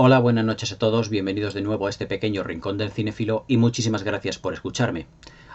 Hola, buenas noches a todos, bienvenidos de nuevo a este pequeño rincón del cinéfilo y muchísimas gracias por escucharme.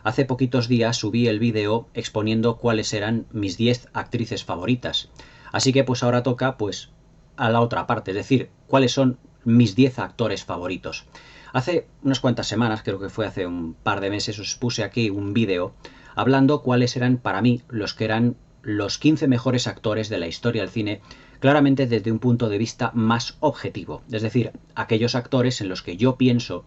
Hace poquitos días subí el vídeo exponiendo cuáles eran mis 10 actrices favoritas, así que pues ahora toca pues a la otra parte, es decir, cuáles son mis 10 actores favoritos. Hace unas cuantas semanas, creo que fue hace un par de meses, os puse aquí un vídeo hablando cuáles eran para mí los 15 mejores actores de la historia del cine, claramente desde un punto de vista más objetivo, es decir, aquellos actores en los que yo pienso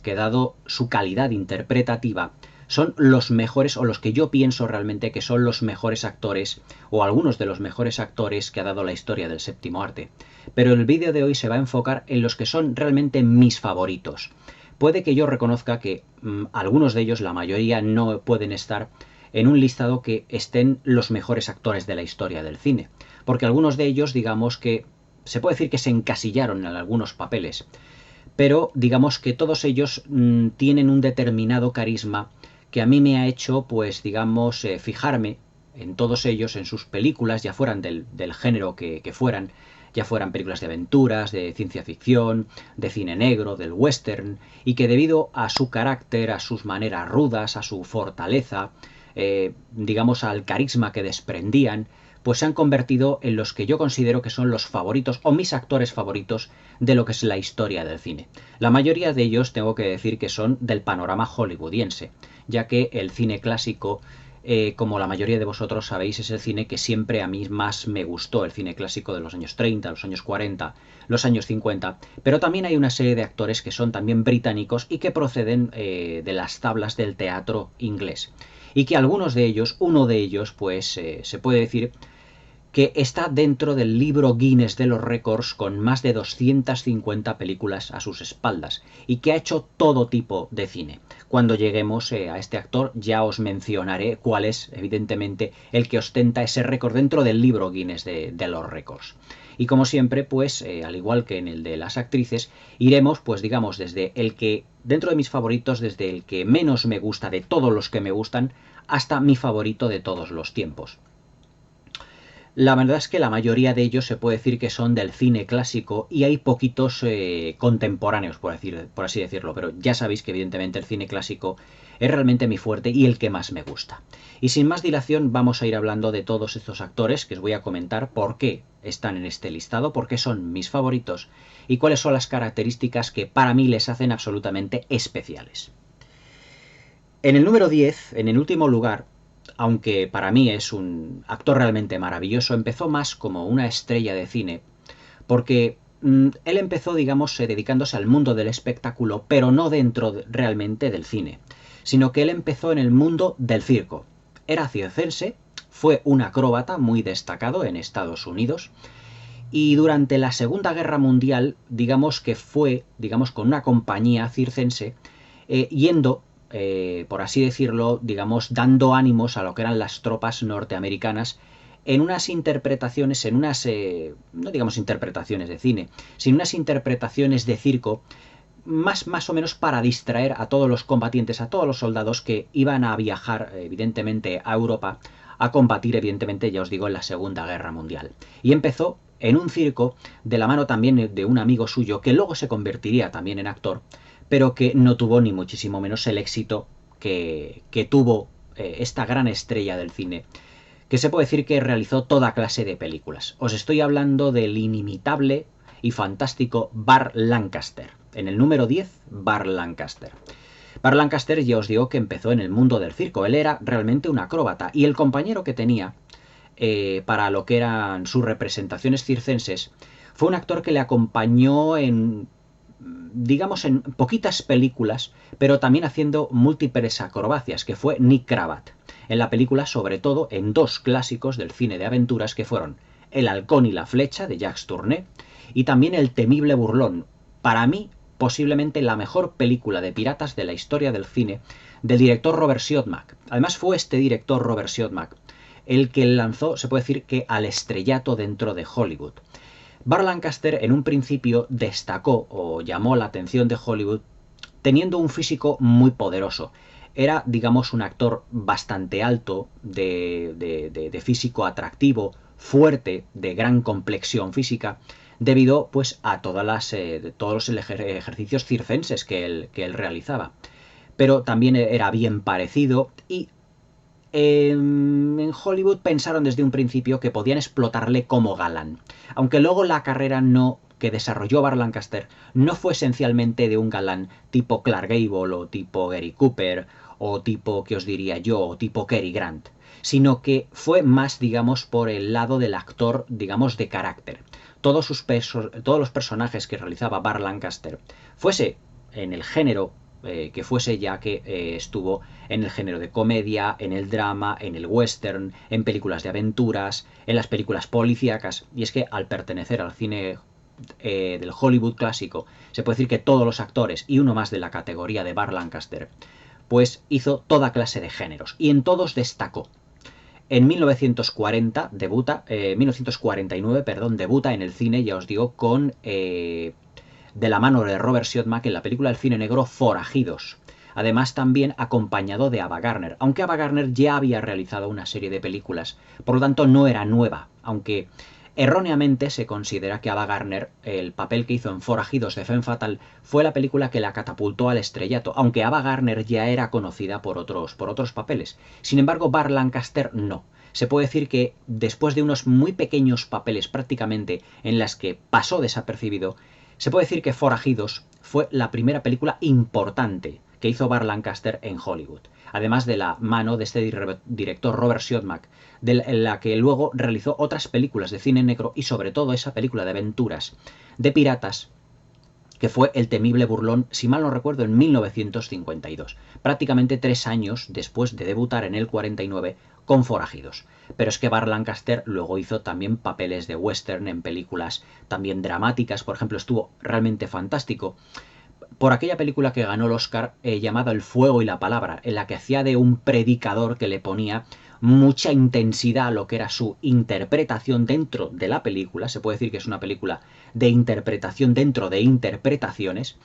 que, dado su calidad interpretativa, son los mejores, o los que yo pienso realmente que son los mejores actores, o algunos de los mejores actores que ha dado la historia del séptimo arte. Pero el vídeo de hoy se va a enfocar en los que son realmente mis favoritos. Puede que yo reconozca que algunos de ellos, la mayoría, no pueden estar en un listado que estén los mejores actores de la historia del cine, porque algunos de ellos, digamos que se puede decir que se encasillaron en algunos papeles, pero digamos que todos ellos tienen un determinado carisma que a mí me ha hecho, pues digamos, fijarme en todos ellos, en sus películas, ya fueran del género que fueran, ya fueran películas de aventuras, de ciencia ficción, de cine negro, del western, y que debido a su carácter, a sus maneras rudas, a su fortaleza, digamos al carisma que desprendían, pues se han convertido en los que yo considero que son los favoritos o mis actores favoritos de lo que es la historia del cine. La mayoría de ellos tengo que decir que son del panorama hollywoodiense, ya que el cine clásico, como la mayoría de vosotros sabéis, es el cine que siempre a mí más me gustó, el cine clásico de los años 30, los años 40, los años 50, pero también hay una serie de actores que son también británicos y que proceden de las tablas del teatro inglés. Y que algunos de ellos, uno de ellos, pues se puede decir que está dentro del libro Guinness de los récords con más de 250 películas a sus espaldas y que ha hecho todo tipo de cine. Cuando lleguemos a este actor ya os mencionaré cuál es, evidentemente, el que ostenta ese récord dentro del libro Guinness de los récords. Y como siempre, pues al igual que en el de las actrices, iremos, pues digamos, desde el que, dentro de mis favoritos, desde el que menos me gusta de todos los que me gustan, hasta mi favorito de todos los tiempos. La verdad es que la mayoría de ellos se puede decir que son del cine clásico y hay poquitos contemporáneos, por así decirlo, pero ya sabéis que evidentemente el cine clásico es realmente mi fuerte y el que más me gusta. Y sin más dilación vamos a ir hablando de todos estos actores que os voy a comentar por qué están en este listado, por qué son mis favoritos y cuáles son las características que para mí les hacen absolutamente especiales. En el número 10, en el último lugar, aunque para mí es un actor realmente maravilloso, empezó más como una estrella de cine, porque él empezó, digamos, dedicándose al mundo del espectáculo, pero no realmente del cine, sino que él empezó en el mundo del circo. Era circense, fue un acróbata muy destacado en Estados Unidos, y durante la Segunda Guerra Mundial, digamos que fue, digamos, con una compañía circense, yendo por así decirlo, digamos, dando ánimos a lo que eran las tropas norteamericanas en unas interpretaciones, no digamos interpretaciones de cine, sino unas interpretaciones de circo, más o menos para distraer a todos los combatientes, a todos los soldados que iban a viajar, evidentemente, a Europa, a combatir, evidentemente, ya os digo, en la Segunda Guerra Mundial. Y empezó en un circo, de la mano también de un amigo suyo, que luego se convertiría también en actor, pero que no tuvo ni muchísimo menos el éxito que tuvo esta gran estrella del cine, que se puede decir que realizó toda clase de películas. Os estoy hablando del inimitable y fantástico Burt Lancaster. En el número 10, Burt Lancaster. Burt Lancaster ya os digo que empezó en el mundo del circo. Él era realmente un acróbata y el compañero que tenía para lo que eran sus representaciones circenses fue un actor que le acompañó en, digamos, en poquitas películas, pero también haciendo múltiples acrobacias, que fue Nick Cravat. En la película, sobre todo, en dos clásicos del cine de aventuras que fueron El halcón y la flecha, de Jacques Tourneur, y también El temible burlón. Para mí, posiblemente la mejor película de piratas de la historia del cine, del director Robert Siodmak. Además, fue este director, Robert Siodmak, el que lanzó, se puede decir, que al estrellato dentro de Hollywood. Burt Lancaster en un principio destacó o llamó la atención de Hollywood teniendo un físico muy poderoso. Era, digamos, un actor bastante alto, de físico atractivo, fuerte, de gran complexión física, debido pues a todos los ejercicios circenses que él realizaba. Pero también era bien parecido y en Hollywood pensaron desde un principio que podían explotarle como galán, aunque luego la carrera que desarrolló Burt Lancaster no fue esencialmente de un galán tipo Clark Gable o tipo Gary Cooper o tipo, ¿qué os diría yo?, o tipo Cary Grant, sino que fue más, digamos, por el lado del actor, digamos, de carácter. Todos los personajes que realizaba Burt Lancaster, fuese en el género que fuese, ya que estuvo en el género de comedia, en el drama, en el western, en películas de aventuras, en las películas policíacas, y es que al pertenecer al cine del Hollywood clásico, se puede decir que todos los actores, y uno más de la categoría de Burt Lancaster, pues hizo toda clase de géneros, y en todos destacó. En 1949, debuta en el cine, ya os digo, con de la mano de Robert Siodmak en la película del cine negro Forajidos. Además también acompañado de Ava Gardner, aunque Ava Gardner ya había realizado una serie de películas, por lo tanto no era nueva, aunque erróneamente se considera que Ava Gardner, el papel que hizo en Forajidos de Femme Fatale, fue la película que la catapultó al estrellato, aunque Ava Gardner ya era conocida por otros papeles. Sin embargo, Burt Lancaster no. Se puede decir que después de unos muy pequeños papeles prácticamente en las que pasó desapercibido, se puede decir que Forajidos fue la primera película importante que hizo Burt Lancaster en Hollywood, además de la mano de este director Robert Siodmak, de la que luego realizó otras películas de cine negro y sobre todo esa película de aventuras de piratas que fue El temible burlón, si mal no recuerdo, en 1952, prácticamente 3 años después de debutar en el 49 con Forajidos. Pero es que Burt Lancaster luego hizo también papeles de western en películas también dramáticas, por ejemplo, estuvo realmente fantástico por aquella película que ganó el Oscar llamada El fuego y la palabra, en la que hacía de un predicador que le ponía mucha intensidad a lo que era su interpretación dentro de la película. Se puede decir que es una película de interpretación dentro de interpretaciones,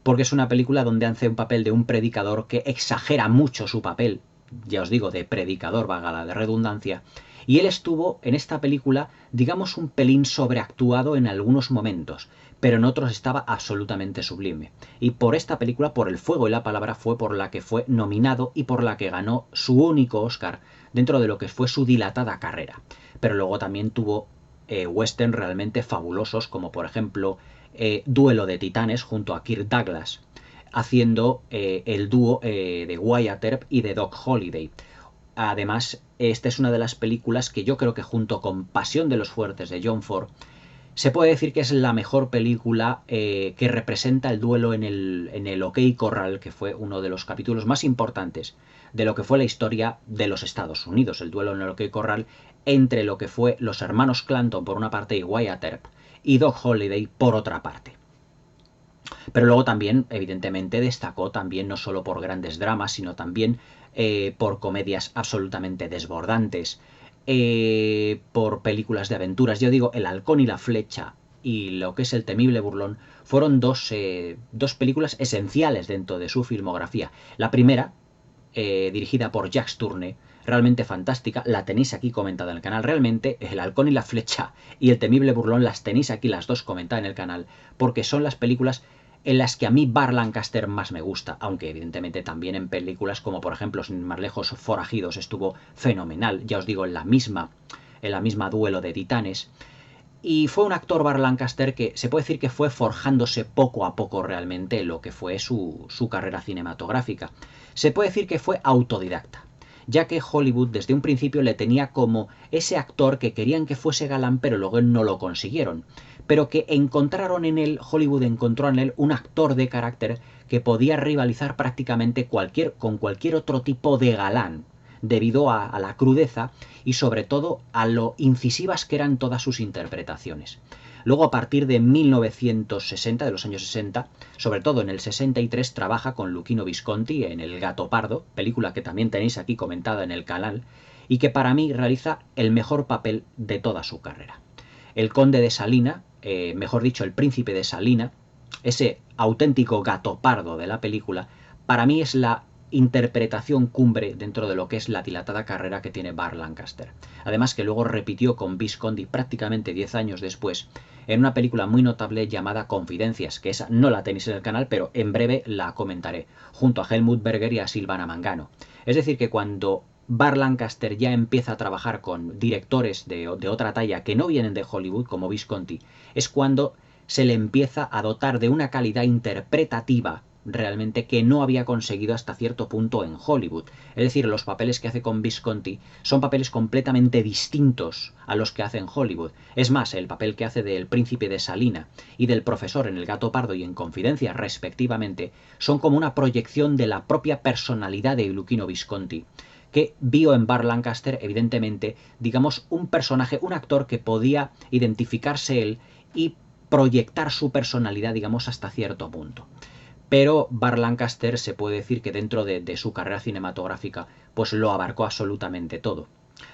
porque es una película donde hace un papel de un predicador que exagera mucho su papel, ya os digo, de predicador, valga la de redundancia, y él estuvo en esta película, digamos, un pelín sobreactuado en algunos momentos, pero en otros estaba absolutamente sublime. Y por esta película, por El fuego y la palabra, fue por la que fue nominado y por la que ganó su único Oscar dentro de lo que fue su dilatada carrera. Pero luego también tuvo western realmente fabulosos, como por ejemplo Duelo de Titanes junto a Kirk Douglas, haciendo el dúo de Wyatt Earp y de Doc Holliday. Además, esta es una de las películas que yo creo que junto con Pasión de los Fuertes de John Ford, se puede decir que es la mejor película que representa el duelo en el OK Corral, que fue uno de los capítulos más importantes de lo que fue la historia de los Estados Unidos, el duelo en el OK Corral entre lo que fue los hermanos Clanton por una parte y Wyatt Earp y Doc Holliday por otra parte. Pero luego también, evidentemente, destacó también no solo por grandes dramas, sino también por comedias absolutamente desbordantes, por películas de aventuras. Yo digo, El halcón y la flecha y lo que es El temible burlón fueron dos películas esenciales dentro de su filmografía. La primera, dirigida por Jacques Tourneur, realmente fantástica, la tenéis aquí comentada en el canal. Realmente El halcón y la flecha y El temible burlón las tenéis aquí las dos comentadas en el canal, porque son las películas en las que a mí Burt Lancaster más me gusta, aunque evidentemente también en películas como por ejemplo, sin ir más lejos, Forajidos estuvo fenomenal, ya os digo, en la misma Duelo de Titanes. Y fue un actor Burt Lancaster que se puede decir que fue forjándose poco a poco realmente lo que fue su carrera cinematográfica. Se puede decir que fue autodidacta, ya que Hollywood desde un principio le tenía como ese actor que querían que fuese galán, pero luego no lo consiguieron. Pero que Hollywood encontró en él un actor de carácter que podía rivalizar prácticamente con cualquier otro tipo de galán, debido a la crudeza y sobre todo a lo incisivas que eran todas sus interpretaciones. Luego, a partir de 1960, de los años 60, sobre todo en el 63, trabaja con Luchino Visconti en El gato pardo, película que también tenéis aquí comentada en el canal, y que para mí realiza el mejor papel de toda su carrera. El conde de Salina, mejor dicho, el príncipe de Salina, ese auténtico gato pardo de la película, para mí es la interpretación cumbre dentro de lo que es la dilatada carrera que tiene Burt Lancaster. Además que luego repitió con Visconti prácticamente 10 años después en una película muy notable llamada Confidencias, que esa no la tenéis en el canal, pero en breve la comentaré, junto a Helmut Berger y a Silvana Mangano. Es decir, que cuando Burt Lancaster ya empieza a trabajar con directores de otra talla que no vienen de Hollywood, como Visconti, es cuando se le empieza a dotar de una calidad interpretativa realmente que no había conseguido hasta cierto punto en Hollywood. Es decir, los papeles que hace con Visconti son papeles completamente distintos a los que hace en Hollywood. Es más, el papel que hace del príncipe de Salina y del profesor en El gato pardo y en Confidencias, respectivamente, son como una proyección de la propia personalidad de Luchino Visconti, que vio en Burt Lancaster, evidentemente, digamos, un personaje, un actor que podía identificarse él y proyectar su personalidad, digamos, hasta cierto punto. Pero Burt Lancaster se puede decir que dentro de su carrera cinematográfica pues lo abarcó absolutamente todo.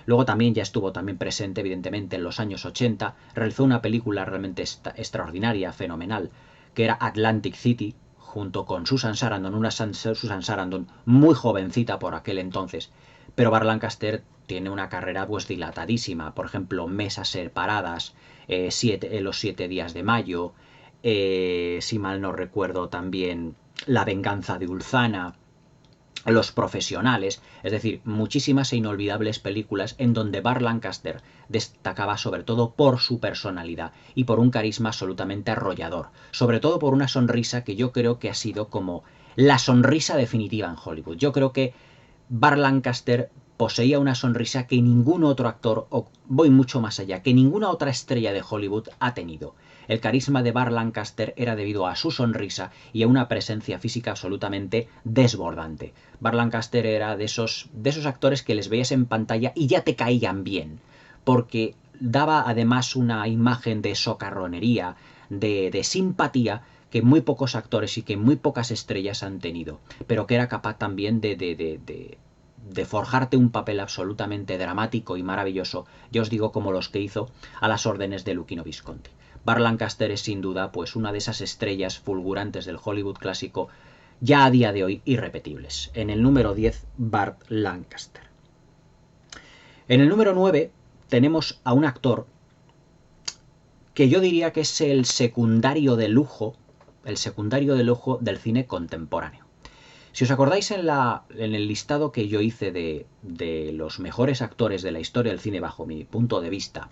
Luego también ya estuvo también presente, evidentemente, en los años 80, realizó una película realmente extraordinaria, fenomenal, que era Atlantic City, junto con Susan Sarandon, una Susan Sarandon muy jovencita por aquel entonces. Pero Burt Lancaster tiene una carrera pues dilatadísima, por ejemplo, Mesas separadas, Los 7 días de mayo, si mal no recuerdo también La venganza de Ulzana, Los profesionales, es decir, muchísimas e inolvidables películas en donde Burt Lancaster destacaba sobre todo por su personalidad y por un carisma absolutamente arrollador, sobre todo por una sonrisa que yo creo que ha sido como la sonrisa definitiva en Hollywood. Yo creo que Burt Lancaster poseía una sonrisa que ningún otro actor, o voy mucho más allá, que ninguna otra estrella de Hollywood ha tenido. El carisma de Burt Lancaster era debido a su sonrisa y a una presencia física absolutamente desbordante. Burt Lancaster era de esos actores que les veías en pantalla y ya te caían bien, porque daba además una imagen de socarronería, de simpatía, que muy pocos actores y que muy pocas estrellas han tenido, pero que era capaz también de forjarte un papel absolutamente dramático y maravilloso, yo os digo, como los que hizo a las órdenes de Luchino Visconti. Burt Lancaster es sin duda pues una de esas estrellas fulgurantes del Hollywood clásico, ya a día de hoy irrepetibles. En el número 10, Burt Lancaster. En el número 9 tenemos a un actor que yo diría que es el secundario de lujo del cine contemporáneo. Si os acordáis en el listado que yo hice de los mejores actores de la historia del cine bajo mi punto de vista,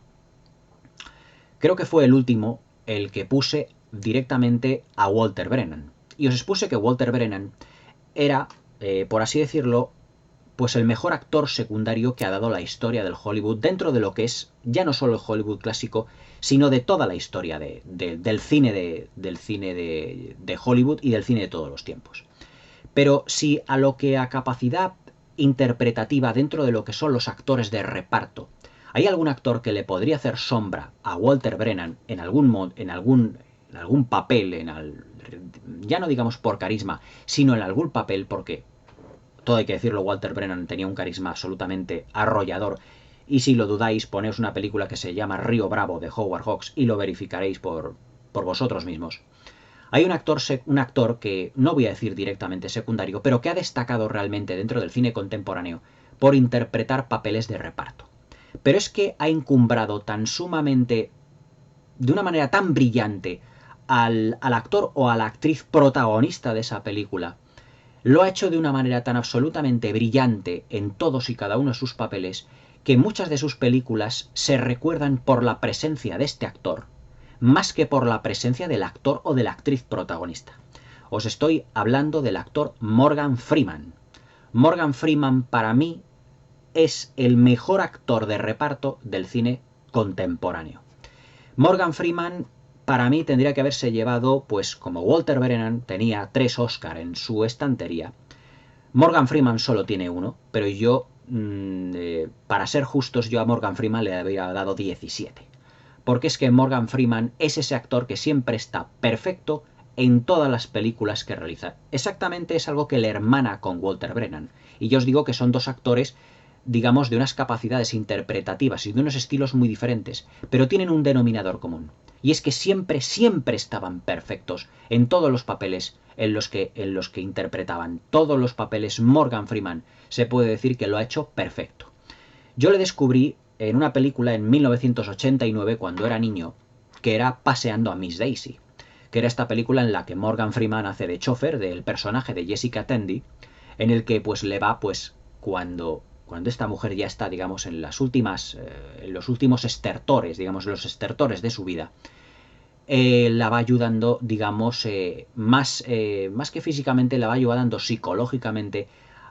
creo que fue el último el que puse directamente a Walter Brennan. Y os expuse que Walter Brennan era, por así decirlo, pues el mejor actor secundario que ha dado la historia del Hollywood dentro de lo que es ya no solo el Hollywood clásico, sino de toda la historia del cine de Hollywood y del cine de todos los tiempos. Pero si a lo que a capacidad interpretativa dentro de lo que son los actores de reparto, hay algún actor que le podría hacer sombra a Walter Brennan en algún papel, ya no digamos por carisma, sino en algún papel, porque todo hay que decirlo, Walter Brennan tenía un carisma absolutamente arrollador, y si lo dudáis, poneos una película que se llama Río Bravo de Howard Hawks y lo verificaréis por vosotros mismos. Hay un actor que no voy a decir directamente secundario, pero que ha destacado realmente dentro del cine contemporáneo por interpretar papeles de reparto. Pero es que ha encumbrado tan sumamente, de una manera tan brillante, al actor o a la actriz protagonista de esa película. Lo ha hecho de una manera tan absolutamente brillante en todos y cada uno de sus papeles, que muchas de sus películas se recuerdan por la presencia de este actor, más que por la presencia del actor o de la actriz protagonista. Os estoy hablando del actor Morgan Freeman. Morgan Freeman para mí es el mejor actor de reparto del cine contemporáneo. Morgan Freeman para mí tendría que haberse llevado, pues como Walter Brennan tenía 3 Oscar en su estantería, Morgan Freeman solo tiene 1, pero yo, para ser justos, yo a Morgan Freeman le habría dado 17. Porque es que Morgan Freeman es ese actor que siempre está perfecto en todas las películas que realiza. Exactamente es algo que le hermana con Walter Brennan. Y yo os digo que son dos actores digamos, de unas capacidades interpretativas y de unos estilos muy diferentes, pero tienen un denominador común. Y es que siempre, siempre estaban perfectos en todos los papeles en los que interpretaban. Todos los papeles Morgan Freeman se puede decir que lo ha hecho perfecto. Yo le descubrí en una película en 1989 cuando era niño, que era Paseando a Miss Daisy, que era esta película en la que Morgan Freeman hace de chofer del personaje de Jessica Tandy, en el que pues le va pues cuando esta mujer ya está, digamos, en las últimas, en los últimos estertores, digamos, los estertores de su vida, la va ayudando, digamos, más que físicamente, la va ayudando psicológicamente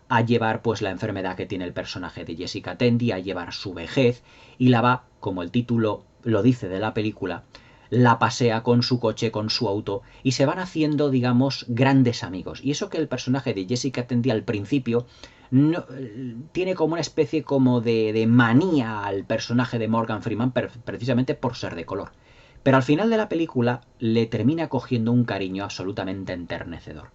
a llevar pues la enfermedad que tiene el personaje de Jessica Tandy, a llevar su vejez, y la va, como el título lo dice de la película, la pasea con su coche, con su auto, y se van haciendo, digamos, grandes amigos. Y eso que el personaje de Jessica Tandy al principio no, tiene como una especie como de manía al personaje de Morgan Freeman, precisamente por ser de color. Pero al final de la película le termina cogiendo un cariño absolutamente enternecedor.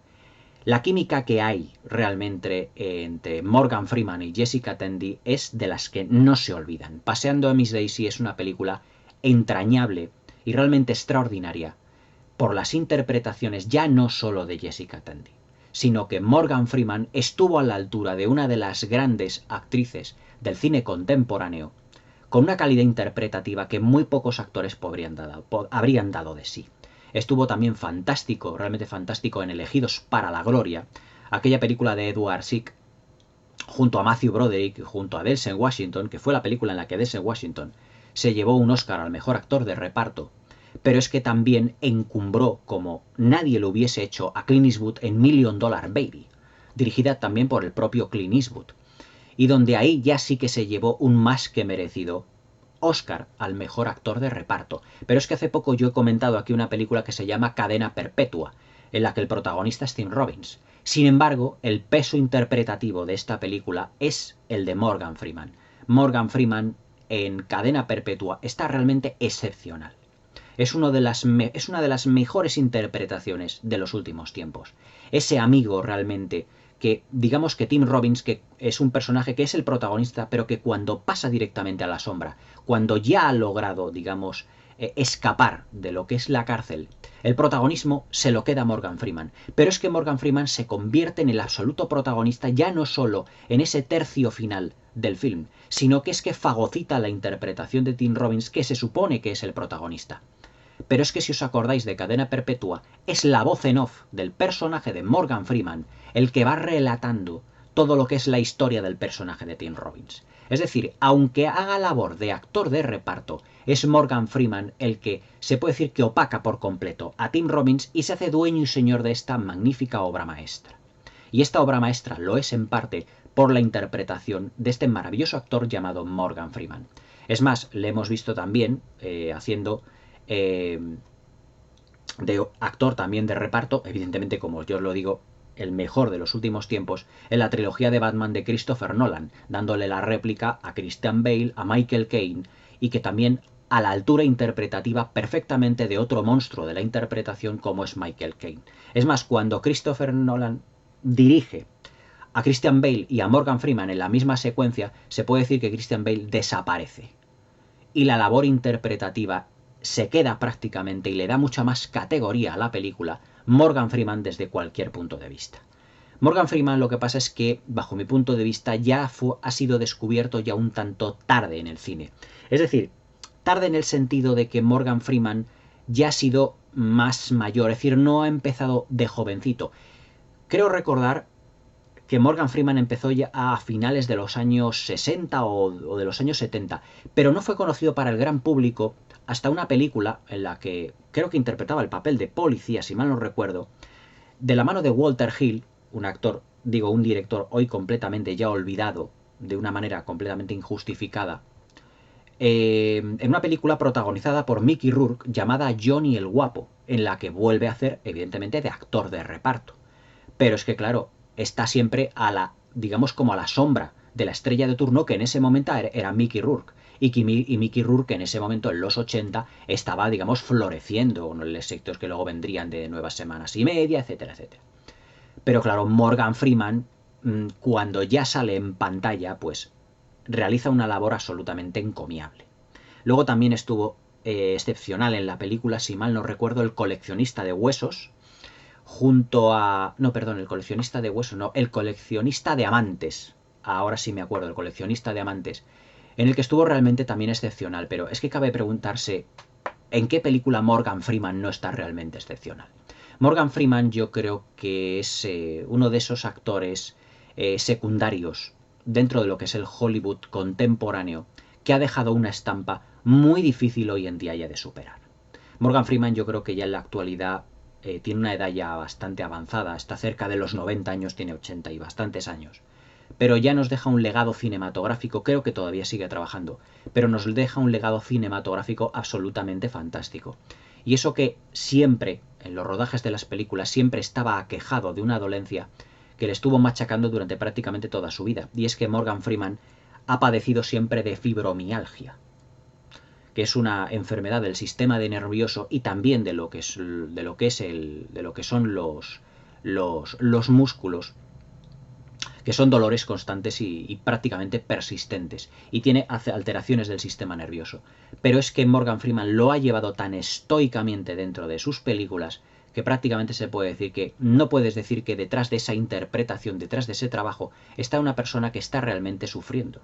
La química que hay realmente entre Morgan Freeman y Jessica Tandy es de las que no se olvidan. Paseando a Miss Daisy es una película entrañable y realmente extraordinaria por las interpretaciones ya no solo de Jessica Tandy, sino que Morgan Freeman estuvo a la altura de una de las grandes actrices del cine contemporáneo, con una calidad interpretativa que muy pocos actores habrían dado de sí. Estuvo también fantástico, realmente fantástico, en Elegidos para la Gloria, aquella película de Edward Sitch, junto a Matthew Broderick, junto a Denzel Washington, que fue la película en la que Denzel Washington se llevó un Oscar al mejor actor de reparto, pero es que también encumbró, como nadie lo hubiese hecho, a Clint Eastwood en Million Dollar Baby, dirigida también por el propio Clint Eastwood, y donde ahí ya sí que se llevó un más que merecido Oscar al mejor actor de reparto. Pero es que hace poco yo he comentado aquí una película que se llama Cadena Perpetua, en la que el protagonista es Tim Robbins. Sin embargo, el peso interpretativo de esta película es el de Morgan Freeman. Morgan Freeman en Cadena Perpetua está realmente excepcional. Es una de las mejores interpretaciones de los últimos tiempos. Ese amigo realmente que, digamos que Tim Robbins, que es un personaje que es el protagonista, pero que cuando pasa directamente a la sombra, cuando ya ha logrado, digamos, escapar de lo que es la cárcel, el protagonismo se lo queda a Morgan Freeman. Pero es que Morgan Freeman se convierte en el absoluto protagonista ya no solo en ese tercio final del film, sino que es que fagocita la interpretación de Tim Robbins, que se supone que es el protagonista. Pero es que si os acordáis de Cadena Perpetua, es la voz en off del personaje de Morgan Freeman el que va relatando todo lo que es la historia del personaje de Tim Robbins. Es decir, aunque haga labor de actor de reparto, es Morgan Freeman el que se puede decir que opaca por completo a Tim Robbins y se hace dueño y señor de esta magnífica obra maestra. Y esta obra maestra lo es en parte por la interpretación de este maravilloso actor llamado Morgan Freeman. Es más, le hemos visto también haciendo de actor también de reparto, evidentemente, como yo os lo digo, el mejor de los últimos tiempos, en la trilogía de Batman de Christopher Nolan, dándole la réplica a Christian Bale, a Michael Caine, y que también a la altura interpretativa perfectamente de otro monstruo de la interpretación como es Michael Caine. Es más, cuando Christopher Nolan dirige a Christian Bale y a Morgan Freeman en la misma secuencia, se puede decir que Christian Bale desaparece. Y la labor interpretativa se queda prácticamente y le da mucha más categoría a la película Morgan Freeman desde cualquier punto de vista. Morgan Freeman, lo que pasa es que, bajo mi punto de vista, ha sido descubierto ya un tanto tarde en el cine. Es decir, tarde en el sentido de que Morgan Freeman ya ha sido más mayor, es decir, no ha empezado de jovencito. Creo recordar que Morgan Freeman empezó ya a finales de los años 60 o de los años 70, pero no fue conocido para el gran público hasta una película en la que creo que interpretaba el papel de policía, si mal no recuerdo, de la mano de Walter Hill, un actor, digo, un director hoy completamente ya olvidado, de una manera completamente injustificada, en una película protagonizada por Mickey Rourke llamada Johnny el Guapo, en la que vuelve a hacer, evidentemente, de actor de reparto. Pero es que, claro, está siempre a la, digamos, como a la sombra de la estrella de turno que en ese momento era Mickey Rourke. Y Mickey Rourke en ese momento, en los 80, estaba, digamos, floreciendo en los sectores que luego vendrían de Nuevas Semanas y Media, etcétera, etcétera. Pero claro, Morgan Freeman, cuando ya sale en pantalla, pues realiza una labor absolutamente encomiable. Luego también estuvo excepcional en la película, si mal no recuerdo, El coleccionista de huesos, junto a... No, perdón, El coleccionista de huesos, no, El coleccionista de amantes. Ahora sí me acuerdo, El coleccionista de amantes, en el que estuvo realmente también excepcional, pero es que cabe preguntarse ¿en qué película Morgan Freeman no está realmente excepcional? Morgan Freeman yo creo que es uno de esos actores secundarios dentro de lo que es el Hollywood contemporáneo que ha dejado una estampa muy difícil hoy en día ya de superar. Morgan Freeman yo creo que ya en la actualidad tiene una edad ya bastante avanzada, está cerca de los 90 años, tiene 80 y bastantes años, pero ya nos deja un legado cinematográfico, creo que todavía sigue trabajando, pero nos deja un legado cinematográfico absolutamente fantástico. Y eso que siempre, en los rodajes de las películas, siempre estaba aquejado de una dolencia que le estuvo machacando durante prácticamente toda su vida, y es que Morgan Freeman ha padecido siempre de fibromialgia, que es una enfermedad del sistema nervioso y también de lo que son los músculos, que son dolores constantes y prácticamente persistentes, y tiene alteraciones del sistema nervioso. Pero es que Morgan Freeman lo ha llevado tan estoicamente dentro de sus películas que prácticamente se puede decir que no puedes decir que detrás de esa interpretación, detrás de ese trabajo, está una persona que está realmente sufriendo.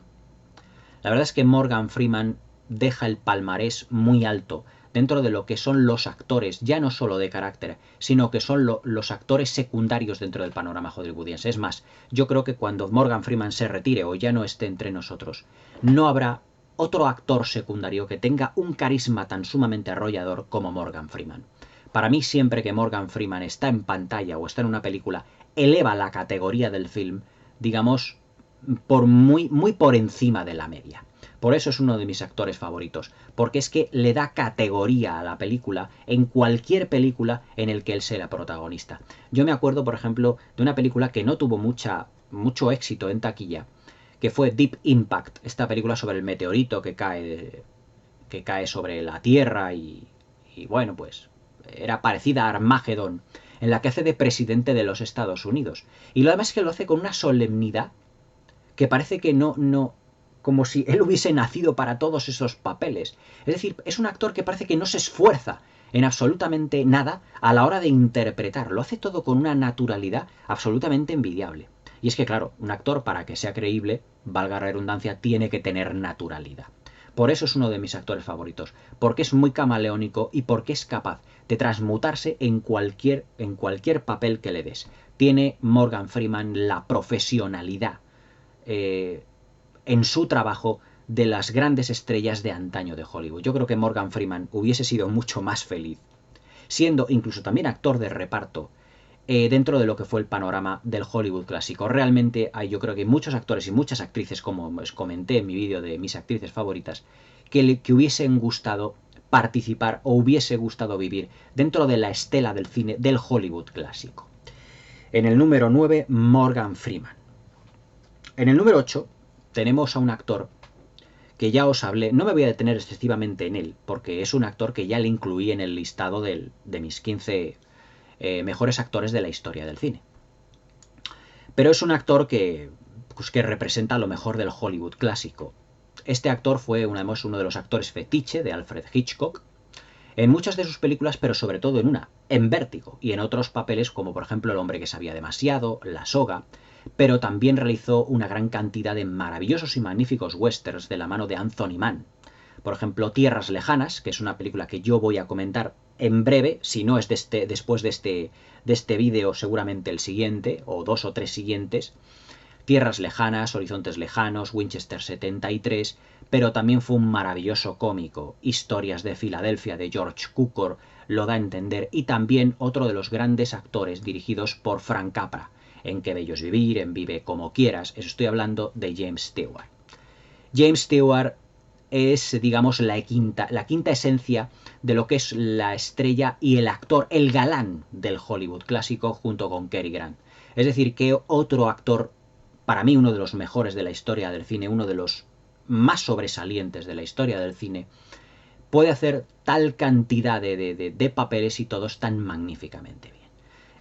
La verdad es que Morgan Freeman deja el palmarés muy alto dentro de lo que son los actores, ya no solo de carácter, sino que son los actores secundarios dentro del panorama hollywoodiense. Es más, yo creo que cuando Morgan Freeman se retire o ya no esté entre nosotros, no habrá otro actor secundario que tenga un carisma tan sumamente arrollador como Morgan Freeman. Para mí, siempre que Morgan Freeman está en pantalla o está en una película, eleva la categoría del film, digamos, muy por encima de la media. Por eso es uno de mis actores favoritos, porque es que le da categoría a la película en cualquier película en el que él sea protagonista. Yo me acuerdo, por ejemplo, de una película que no tuvo mucho éxito en taquilla, que fue Deep Impact, esta película sobre el meteorito que cae sobre la Tierra y bueno, pues era parecida a Armageddon, en la que hace de presidente de los Estados Unidos. Y lo demás es que lo hace con una solemnidad que parece que no, como si él hubiese nacido para todos esos papeles. Es decir, es un actor que parece que no se esfuerza en absolutamente nada a la hora de interpretar. Lo hace todo con una naturalidad absolutamente envidiable. Y es que, claro, un actor, para que sea creíble, valga la redundancia, tiene que tener naturalidad. Por eso es uno de mis actores favoritos, porque es muy camaleónico y porque es capaz de transmutarse en cualquier papel que le des. Tiene Morgan Freeman la profesionalidad en su trabajo de las grandes estrellas de antaño de Hollywood. Yo creo que Morgan Freeman hubiese sido mucho más feliz, siendo incluso también actor de reparto, dentro de lo que fue el panorama del Hollywood clásico. Realmente yo creo que hay muchos actores y muchas actrices, como os comenté en mi vídeo de mis actrices favoritas, que hubiesen gustado participar o hubiese gustado vivir dentro de la estela del cine del Hollywood clásico. En el número 9, Morgan Freeman. En el número 8 tenemos a un actor que ya os hablé, no me voy a detener excesivamente en él, porque es un actor que ya le incluí en el listado de mis 15 mejores actores de la historia del cine. Pero es un actor que representa lo mejor del Hollywood clásico. Este actor fue uno de los actores fetiche de Alfred Hitchcock, en muchas de sus películas, pero sobre todo en una, en Vértigo, y en otros papeles como por ejemplo El hombre que sabía demasiado, La soga, pero también realizó una gran cantidad de maravillosos y magníficos westerns de la mano de Anthony Mann. Por ejemplo, Tierras lejanas, que es una película que yo voy a comentar en breve, si no es después de este vídeo, seguramente el siguiente, o 2 o 3 siguientes. Tierras lejanas, Horizontes lejanos, Winchester 73, pero también fue un maravilloso cómico. Historias de Filadelfia de George Cukor lo da a entender, y también otro de los grandes actores dirigidos por Frank Capra, en Qué bello es vivir, en Vive como quieras. Eso estoy hablando de James Stewart. James Stewart es, digamos, la quinta esencia de lo que es la estrella y el actor, el galán del Hollywood clásico, junto con Cary Grant. Es decir, que otro actor, para mí uno de los mejores de la historia del cine, uno de los más sobresalientes de la historia del cine, puede hacer tal cantidad de papeles y todos tan magníficamente bien.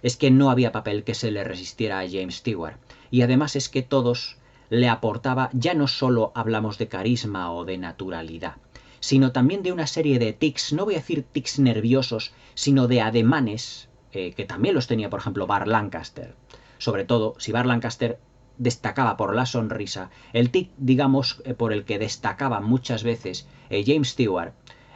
Es que no había papel que se le resistiera a James Stewart. Y además es que todos le aportaba, ya no solo hablamos de carisma o de naturalidad, sino también de una serie de tics, no voy a decir tics nerviosos, sino de ademanes, que también los tenía, por ejemplo, Burt Lancaster. Sobre todo, si Burt Lancaster destacaba por la sonrisa, el tic, digamos, por el que destacaba muchas veces James Stewart,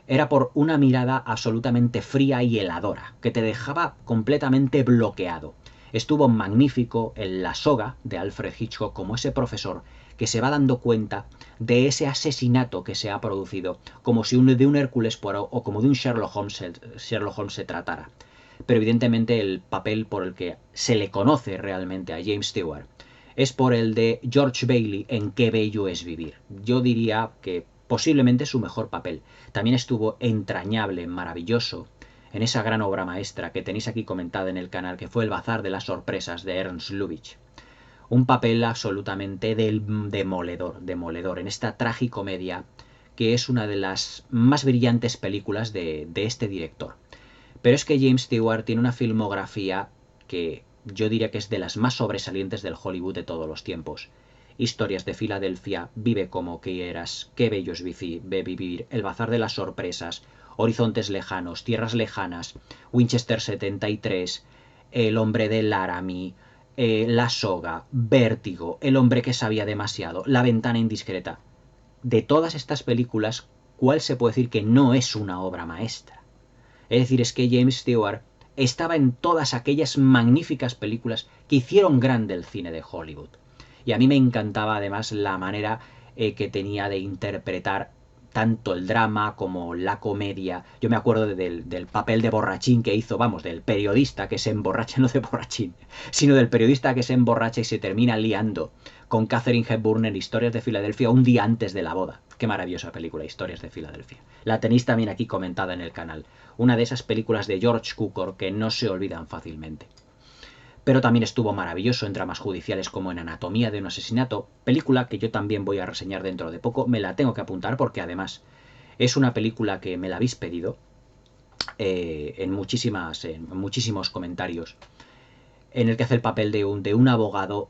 era por una mirada absolutamente fría y heladora, que te dejaba completamente bloqueado. Estuvo magnífico en La soga de Alfred Hitchcock como ese profesor que se va dando cuenta de ese asesinato que se ha producido, como si de un Hércules Poirot o como de un Sherlock Holmes se tratara. Pero evidentemente el papel por el que se le conoce realmente a James Stewart es por el de George Bailey en Qué bello es vivir. Yo diría que posiblemente su mejor papel. También estuvo entrañable, maravilloso, en esa gran obra maestra que tenéis aquí comentada en el canal, que fue El bazar de las sorpresas de Ernst Lubitsch. Un papel absolutamente demoledor, en esta tragicomedia que es una de las más brillantes películas de este director. Pero es que James Stewart tiene una filmografía que yo diría que es de las más sobresalientes del Hollywood de todos los tiempos. Historias de Filadelfia, Vive como quieras, Qué bello es vivir, El bazar de las sorpresas, Horizontes lejanos, Tierras lejanas, Winchester 73, El hombre de Laramie, La soga, Vértigo, El hombre que sabía demasiado, La ventana indiscreta. De todas estas películas, ¿cuál se puede decir que no es una obra maestra? Es decir, es que James Stewart estaba en todas aquellas magníficas películas que hicieron grande el cine de Hollywood. Y a mí me encantaba además la manera que tenía de interpretar tanto el drama como la comedia. Yo me acuerdo del papel de borrachín que hizo, vamos, del periodista que se emborracha, no de borrachín, sino del periodista que se emborracha y se termina liando con Katharine Hepburn en Historias de Filadelfia un día antes de la boda. Qué maravillosa película, Historias de Filadelfia. La tenéis también aquí comentada en el canal. Una de esas películas de George Cukor que no se olvidan fácilmente. Pero también estuvo maravilloso en dramas judiciales como en Anatomía de un asesinato, película que yo también voy a reseñar dentro de poco, me la tengo que apuntar porque además es una película que me la habéis pedido en muchísimos comentarios, en el que hace el papel de un abogado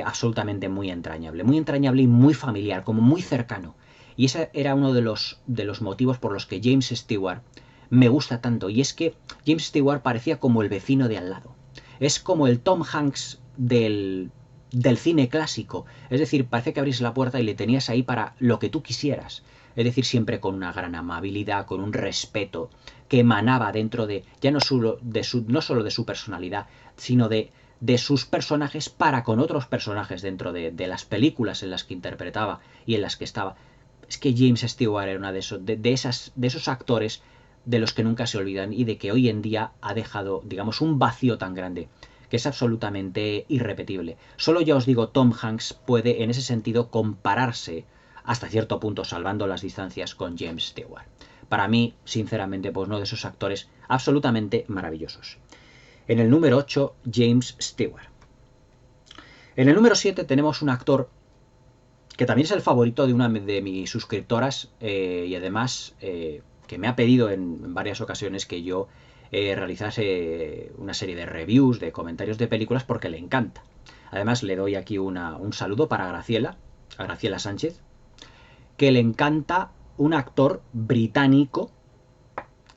absolutamente muy entrañable y muy familiar, como muy cercano. Y ese era uno de los motivos por los que James Stewart me gusta tanto, y es que James Stewart parecía como el vecino de al lado. Es como el Tom Hanks del cine clásico. Es decir, parece que abrís la puerta y le tenías ahí para lo que tú quisieras. Es decir, siempre con una gran amabilidad, con un respeto que emanaba dentro de, ya no solo de su personalidad, sino de sus personajes para con otros personajes dentro de las películas en las que interpretaba y en las que estaba. Es que James Stewart era uno de esos actores de los que nunca se olvidan y de que hoy en día ha dejado, digamos, un vacío tan grande que es absolutamente irrepetible. Solo ya os digo, Tom Hanks puede en ese sentido compararse hasta cierto punto, salvando las distancias, con James Stewart. Para mí, sinceramente, pues uno de esos actores absolutamente maravillosos. En el número 8, James Stewart. En el número 7 tenemos un actor que también es el favorito de una de mis suscriptoras y además que me ha pedido en varias ocasiones que yo realizase una serie de reviews, de comentarios de películas, porque le encanta. Además le doy aquí un saludo para Graciela, a Graciela Sánchez, que le encanta un actor británico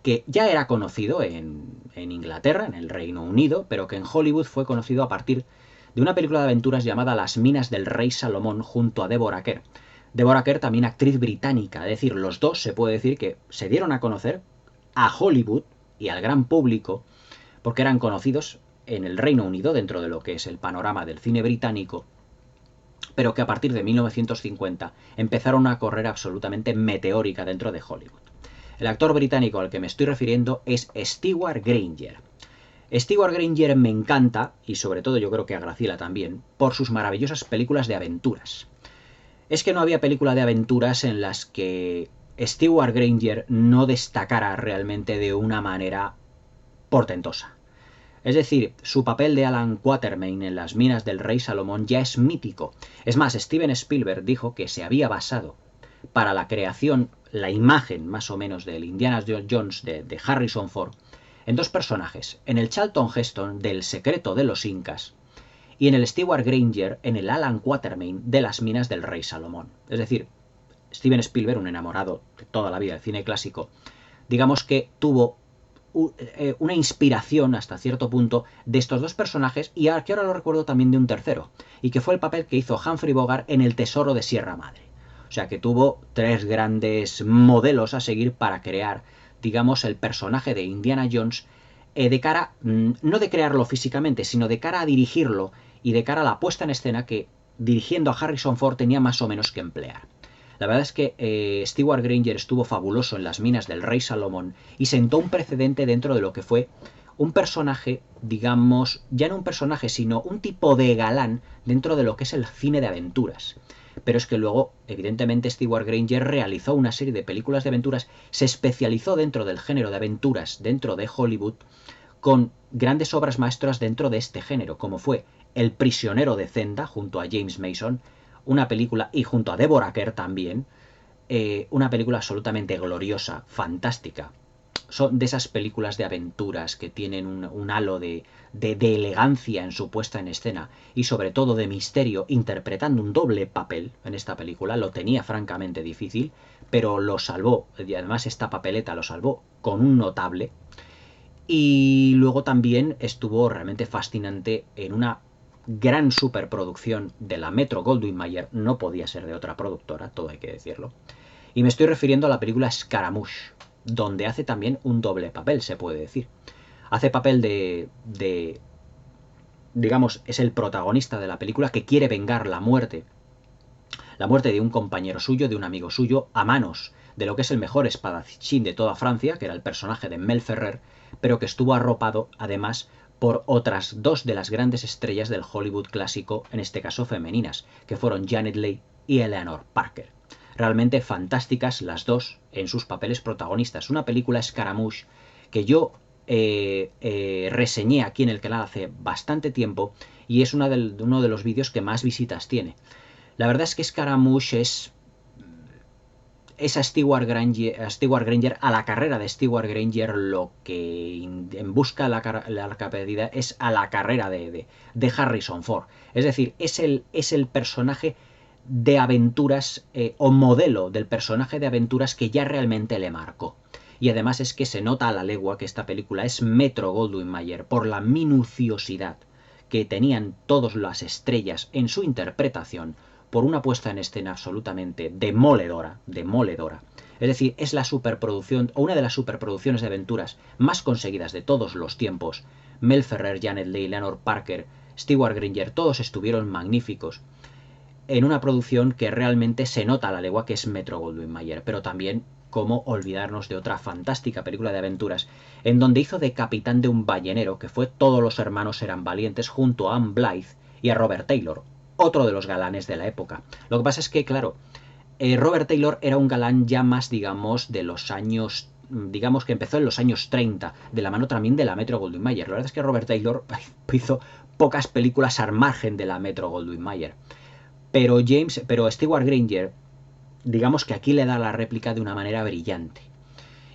que ya era conocido en Inglaterra, en el Reino Unido, pero que en Hollywood fue conocido a partir de una película de aventuras llamada Las minas del rey Salomón junto a Deborah Kerr. Deborah Kerr también actriz británica, es decir, los dos se puede decir que se dieron a conocer a Hollywood y al gran público porque eran conocidos en el Reino Unido dentro de lo que es el panorama del cine británico, pero que a partir de 1950 empezaron una carrera absolutamente meteórica dentro de Hollywood. El actor británico al que me estoy refiriendo es Stewart Granger. Stewart Granger me encanta, y sobre todo yo creo que a Graciela también, por sus maravillosas películas de aventuras. Es que no había película de aventuras en las que Stewart Granger no destacara realmente de una manera portentosa. Es decir, su papel de Alan Quatermain en Las minas del rey Salomón ya es mítico. Es más, Steven Spielberg dijo que se había basado para la creación, la imagen más o menos del Indiana Jones de Harrison Ford, en dos personajes, en el Charlton Heston del Secreto de los Incas y en el Stewart Granger en el Alan Quatermain de las minas del rey Salomón. Es decir, Steven Spielberg, un enamorado de toda la vida del cine clásico, digamos que tuvo una inspiración hasta cierto punto de estos dos personajes y que ahora lo recuerdo también de un tercero, y que fue el papel que hizo Humphrey Bogart en El Tesoro de Sierra Madre. O sea que tuvo tres grandes modelos a seguir para crear, digamos, el personaje de Indiana Jones de cara, no de crearlo físicamente, sino de cara a dirigirlo y de cara a la puesta en escena que dirigiendo a Harrison Ford tenía más o menos que emplear. La verdad es que Stewart Granger estuvo fabuloso en las minas del rey Salomón y sentó un precedente dentro de lo que fue un personaje, digamos, ya no un personaje, sino un tipo de galán dentro de lo que es el cine de aventuras. Pero es que luego, evidentemente, Stewart Granger realizó una serie de películas de aventuras, se especializó dentro del género de aventuras dentro de Hollywood, con grandes obras maestras dentro de este género, como fue El prisionero de Zenda, junto a James Mason, una película, y junto a Deborah Kerr también, una película absolutamente gloriosa, fantástica. Son de esas películas de aventuras que tienen un halo de elegancia en su puesta en escena y sobre todo de misterio, interpretando un doble papel en esta película. Lo tenía francamente difícil, pero lo salvó, y además esta papeleta lo salvó con un notable. Y luego también estuvo realmente fascinante en una gran superproducción de la Metro Goldwyn Mayer, no podía ser de otra productora, todo hay que decirlo. Y me estoy refiriendo a la película Scaramouche, donde hace también un doble papel, se puede decir. Hace papel digamos, es el protagonista de la película que quiere vengar la muerte de un compañero suyo, de un amigo suyo, a manos de lo que es el mejor espadachín de toda Francia, que era el personaje de Mel Ferrer, pero que estuvo arropado, además, por otras dos de las grandes estrellas del Hollywood clásico, en este caso femeninas, que fueron Janet Leigh y Eleanor Parker. Realmente fantásticas las dos en sus papeles protagonistas. Una película Scaramouche que yo reseñé aquí en el canal hace bastante tiempo y es uno de los vídeos que más visitas tiene. La verdad es que Scaramouche es a Stewart Granger, a la carrera de Stewart Granger, lo que en busca de la arca perdida es a la carrera de Harrison Ford. Es decir, es el personaje de aventuras o modelo del personaje de aventuras que ya realmente le marcó. Y además es que se nota a la legua que esta película es Metro Goldwyn Mayer por la minuciosidad que tenían todas las estrellas en su interpretación, por una puesta en escena absolutamente demoledora. Es decir, es la superproducción o una de las superproducciones de aventuras más conseguidas de todos los tiempos. Mel Ferrer, Janet Leigh, Eleanor Parker, Stewart Granger, todos estuvieron magníficos en una producción que realmente se nota a la legua que es Metro Goldwyn Mayer, pero también cómo olvidarnos de otra fantástica película de aventuras en donde hizo de capitán de un ballenero que fue Todos los hermanos eran valientes junto a Anne Blythe y a Robert Taylor, otro de los galanes de la época. Lo que pasa es que, claro, Robert Taylor era un galán ya más, digamos, de los años, digamos que empezó en los años 30, de la mano también de la Metro Goldwyn Mayer. La verdad es que Robert Taylor hizo pocas películas al margen de la Metro Goldwyn Mayer. Pero Stewart Granger, digamos que aquí le da la réplica de una manera brillante.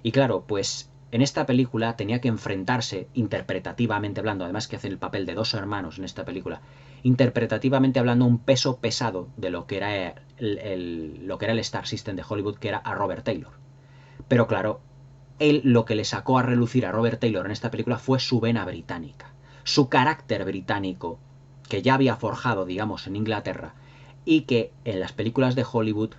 Y claro, pues en esta película tenía que enfrentarse, interpretativamente hablando, además que hacen el papel de dos hermanos en esta película, interpretativamente hablando, un peso pesado de lo que era lo que era el Star System de Hollywood, que era a Robert Taylor. Pero claro, él lo que le sacó a relucir a Robert Taylor en esta película fue su vena británica, su carácter británico, que ya había forjado, digamos, en Inglaterra, y que en las películas de Hollywood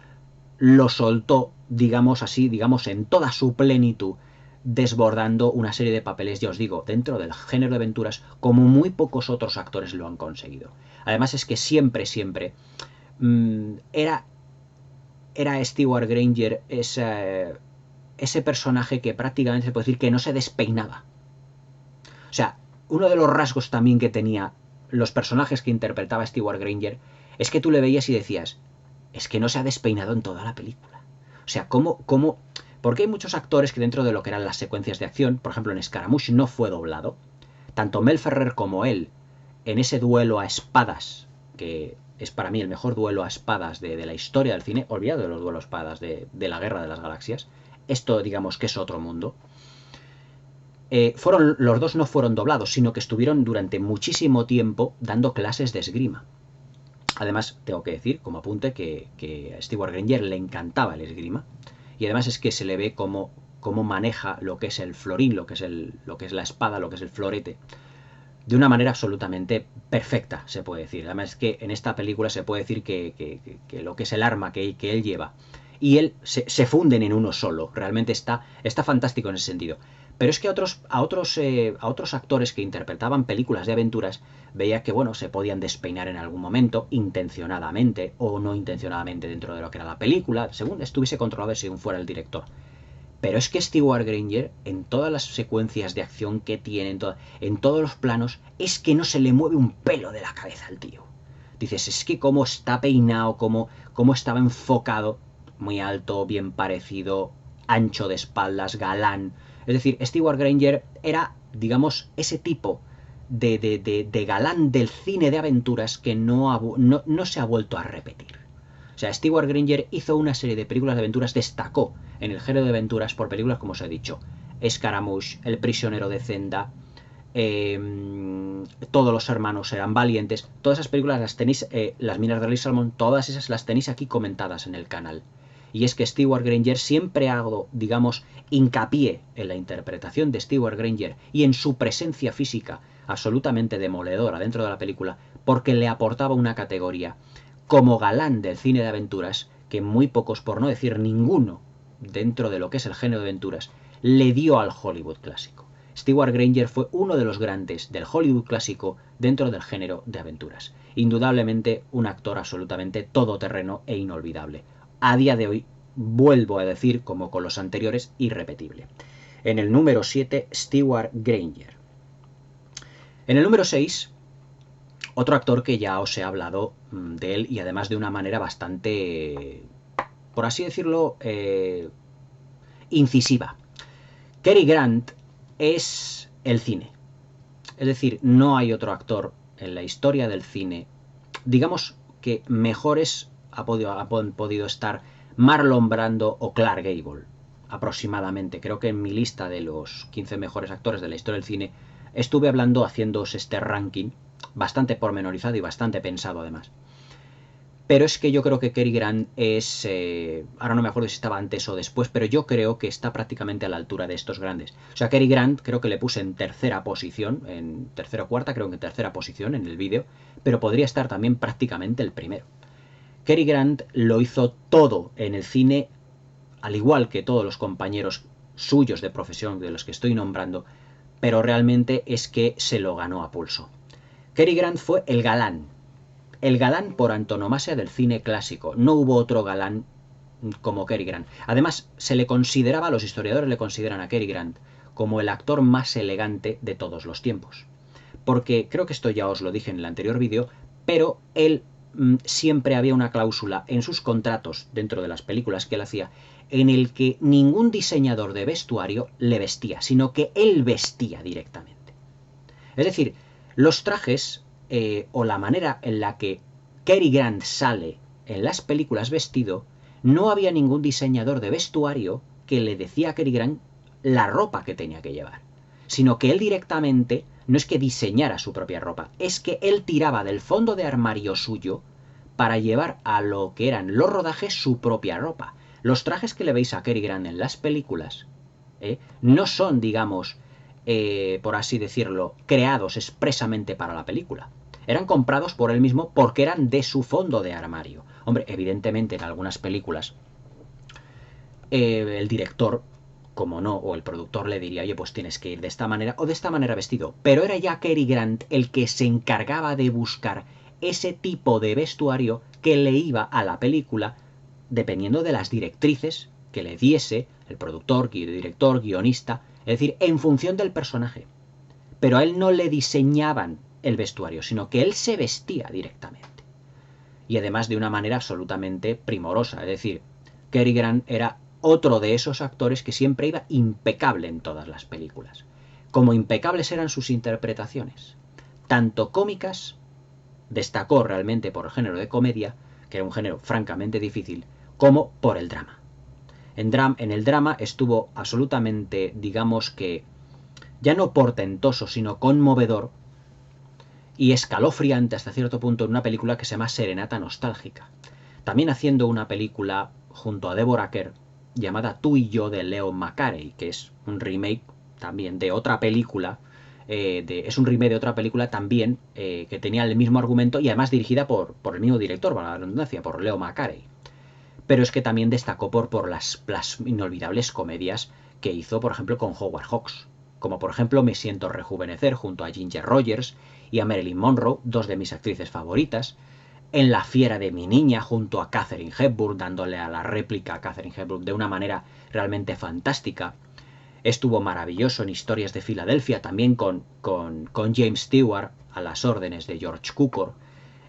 lo soltó, digamos así, digamos en toda su plenitud, desbordando una serie de papeles, ya os digo, dentro del género de aventuras, como muy pocos otros actores lo han conseguido. Además es que siempre era Stewart Granger ese personaje que prácticamente se puede decir que no se despeinaba. O sea, uno de los rasgos también que tenía los personajes que interpretaba Stewart Granger es que tú le veías y decías, es que no se ha despeinado en toda la película. O sea, porque hay muchos actores que dentro de lo que eran las secuencias de acción, por ejemplo en Scaramouche no fue doblado, tanto Mel Ferrer como él, en ese duelo a espadas, que es para mí el mejor duelo a espadas de la historia del cine, olvidado de los duelos a espadas de la Guerra de las Galaxias, esto digamos que es otro mundo. los dos no fueron doblados, sino que estuvieron durante muchísimo tiempo dando clases de esgrima. Además, tengo que decir, como apunte, que a Stewart Granger le encantaba el esgrima, y además es que se le ve cómo maneja lo que es el florín, lo que es la espada, lo que es el florete, de una manera absolutamente perfecta, se puede decir. Además es que en esta película se puede decir que lo que es el arma que él lleva y él se funden en uno solo. Realmente está fantástico en ese sentido. Pero es que a otros actores que interpretaban películas de aventuras veía que, bueno, se podían despeinar en algún momento, intencionadamente o no intencionadamente dentro de lo que era la película, según estuviese controlado, según fuera el director. Pero es que Stewart Granger, en todas las secuencias de acción que tiene, en todos los planos, es que no se le mueve un pelo de la cabeza al tío. Dices, es que cómo está peinado, cómo estaba enfocado, muy alto, bien parecido, ancho de espaldas, galán. Es decir, Stewart Granger era, digamos, ese tipo de galán del cine de aventuras que no se ha vuelto a repetir. O sea, Stewart Granger hizo una serie de películas de aventuras, destacó en el género de aventuras por películas como os he dicho, Scaramouche, El prisionero de Zenda, Todos los hermanos eran valientes. Todas esas películas las tenéis, Las minas de Rey Salmón, todas esas las tenéis aquí comentadas en el canal. Y es que Stewart Granger, siempre hago, digamos, hincapié en la interpretación de Stewart Granger y en su presencia física absolutamente demoledora dentro de la película, porque le aportaba una categoría como galán del cine de aventuras que muy pocos, por no decir ninguno, dentro de lo que es el género de aventuras, le dio al Hollywood clásico. Stewart Granger fue uno de los grandes del Hollywood clásico dentro del género de aventuras. Indudablemente un actor absolutamente todoterreno e inolvidable. A día de hoy, vuelvo a decir, como con los anteriores, irrepetible. En el número 7, Stewart Granger. En el número 6, otro actor que ya os he hablado de él, y además de una manera bastante, por así decirlo, incisiva. Cary Grant es el cine. Es decir, no hay otro actor en la historia del cine, digamos, que mejores ha podido estar Marlon Brando o Clark Gable, aproximadamente. Creo que en mi lista de los 15 mejores actores de la historia del cine estuve haciéndoos este ranking, bastante pormenorizado y bastante pensado además. Pero es que yo creo que Cary Grant es, ahora no me acuerdo si estaba antes o después, pero yo creo que está prácticamente a la altura de estos grandes. O sea, Cary Grant creo que le puse en tercera posición, en tercera o cuarta, creo que en tercera posición en el vídeo, pero podría estar también prácticamente el primero. Cary Grant lo hizo todo en el cine, al igual que todos los compañeros suyos de profesión de los que estoy nombrando, pero realmente es que se lo ganó a pulso. Cary Grant fue el galán por antonomasia del cine clásico. No hubo otro galán como Cary Grant. Además, los historiadores le consideran a Cary Grant como el actor más elegante de todos los tiempos. Porque creo que esto ya os lo dije en el anterior vídeo, pero él siempre había una cláusula en sus contratos dentro de las películas que él hacía en el que ningún diseñador de vestuario le vestía, sino que él vestía directamente. Es decir, los trajes o la manera en la que Cary Grant sale en las películas vestido, no había ningún diseñador de vestuario que le decía a Cary Grant la ropa que tenía que llevar, sino que él directamente no es que diseñara su propia ropa, es que él tiraba del fondo de armario suyo para llevar a lo que eran los rodajes su propia ropa. Los trajes que le veis a Cary Grant en las películas no son, digamos, por así decirlo, creados expresamente para la película. Eran comprados por él mismo porque eran de su fondo de armario. Hombre, evidentemente en algunas películas el director, como no, o el productor le diría, oye, pues tienes que ir de esta manera o de esta manera vestido. Pero era ya Cary Grant el que se encargaba de buscar ese tipo de vestuario que le iba a la película dependiendo de las directrices que le diese el productor, director, guionista, es decir, en función del personaje. Pero a él no le diseñaban el vestuario, sino que él se vestía directamente. Y además de una manera absolutamente primorosa, es decir, Cary Grant era otro de esos actores que siempre iba impecable en todas las películas. Como impecables eran sus interpretaciones, tanto cómicas, destacó realmente por el género de comedia, que era un género francamente difícil, como por el drama. En el drama estuvo absolutamente, digamos que, ya no portentoso, sino conmovedor y escalofriante hasta cierto punto en una película que se llama Serenata Nostálgica. También haciendo una película junto a Deborah Kerr llamada Tú y yo de Leo McCarey, que es un remake también de otra película, es un remake de otra película también que tenía el mismo argumento y además dirigida por el mismo director, para la redundancia, por Leo McCarey. Pero es que también destacó por las inolvidables comedias que hizo, por ejemplo, con Howard Hawks, como por ejemplo Me siento rejuvenecer junto a Ginger Rogers y a Marilyn Monroe, dos de mis actrices favoritas, en La fiera de mi niña junto a Katharine Hepburn, dándole a la réplica a Katharine Hepburn de una manera realmente fantástica. Estuvo maravilloso en Historias de Filadelfia, también con James Stewart a las órdenes de George Cukor.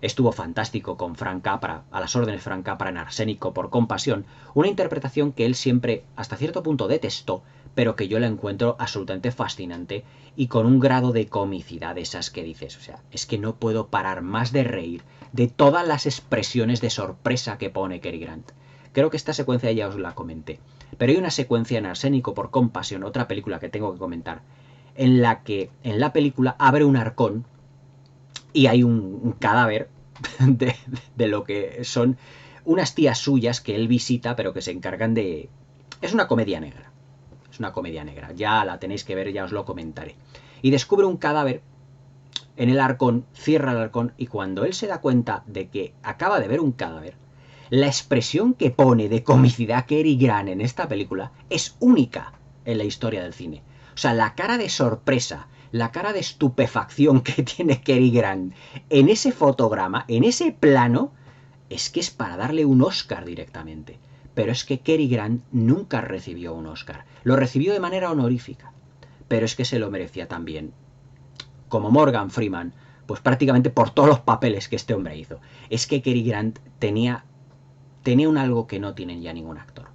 Estuvo fantástico con Frank Capra, a las órdenes de Frank Capra en Arsénico por compasión, una interpretación que él siempre hasta cierto punto detestó, pero que yo la encuentro absolutamente fascinante y con un grado de comicidad de esas que dices, o sea, es que no puedo parar más de reír de todas las expresiones de sorpresa que pone Cary Grant. Creo que esta secuencia ya os la comenté, pero hay una secuencia en Arsénico por compasión, otra película que tengo que comentar, en la que en la película abre un arcón y hay un cadáver de lo que son unas tías suyas que él visita, pero que se encargan de... Es una comedia negra. Es una comedia negra. Ya la tenéis que ver, ya os lo comentaré. Y descubre un cadáver en el arcón, cierra el arcón, y cuando él se da cuenta de que acaba de ver un cadáver, la expresión que pone de comicidad Cary Grant en esta película es única en la historia del cine. O sea, la cara de sorpresa, la cara de estupefacción que tiene Cary Grant en ese fotograma, en ese plano, es que es para darle un Oscar directamente. Pero es que Cary Grant nunca recibió un Oscar. Lo recibió de manera honorífica. Pero es que se lo merecía también. Como Morgan Freeman, pues prácticamente por todos los papeles que este hombre hizo. Es que Cary Grant tenía un algo que no tiene ya ningún actor.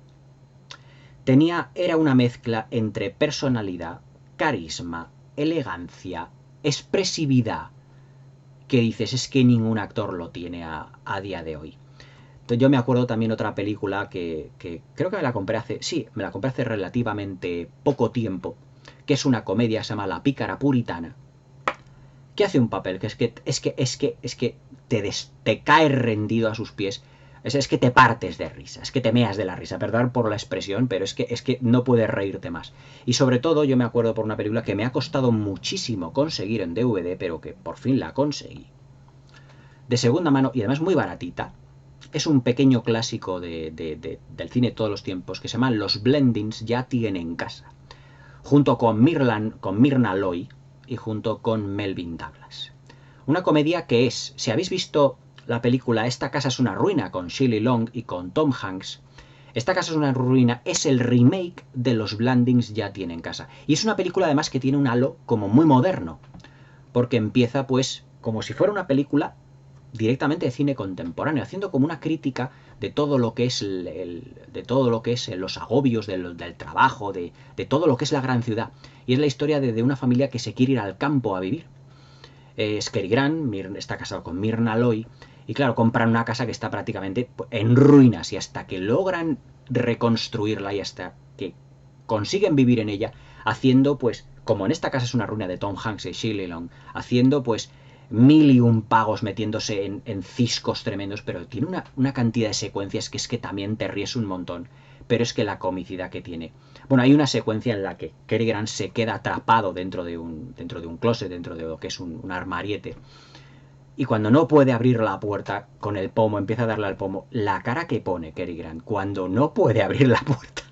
Era una mezcla entre personalidad, carisma, elegancia, expresividad, que dices, es que ningún actor lo tiene a día de hoy. Entonces yo me acuerdo también otra película que creo que me la compré hace relativamente poco tiempo, que es una comedia, se llama La pícara puritana, que hace un papel que es que te caes rendido a sus pies. Es que te partes de risa, es que te meas de la risa, perdón por la expresión, pero es que no puedes reírte más. Y sobre todo yo me acuerdo por una película que me ha costado muchísimo conseguir en DVD, pero que por fin la conseguí. De segunda mano y además muy baratita. Es un pequeño clásico del cine de todos los tiempos que se llama Los Blendings ya tienen casa. Junto con Myrna Loy y junto con Melvyn Douglas. Una comedia que es, si habéis visto la película Esta casa es una ruina con Shelley Long y con Tom Hanks, Esta casa es una ruina es el remake de Los Blandings ya tienen casa. Y es una película además que tiene un halo como muy moderno, porque empieza pues como si fuera una película directamente de cine contemporáneo, haciendo como una crítica de todo lo que es los agobios del trabajo, de todo lo que es la gran ciudad. Y es la historia de una familia que se quiere ir al campo a vivir. Es Cary Grant, está casado con Myrna Loy, y claro, compran una casa que está prácticamente en ruinas, y hasta que logran reconstruirla y hasta que consiguen vivir en ella, haciendo pues, como en esta casa es una ruina de Tom Hanks y Shelley Long, haciendo pues 1001 pagos metiéndose en ciscos tremendos, pero tiene una cantidad de secuencias que es que también te ríes un montón, pero es que la comicidad que tiene. Bueno, hay una secuencia en la que Cary Grant se queda atrapado dentro de un closet, dentro de lo que es un armariete, y cuando no puede abrir la puerta con el pomo, empieza a darle al pomo, la cara que pone Cary Grant cuando no puede abrir la puerta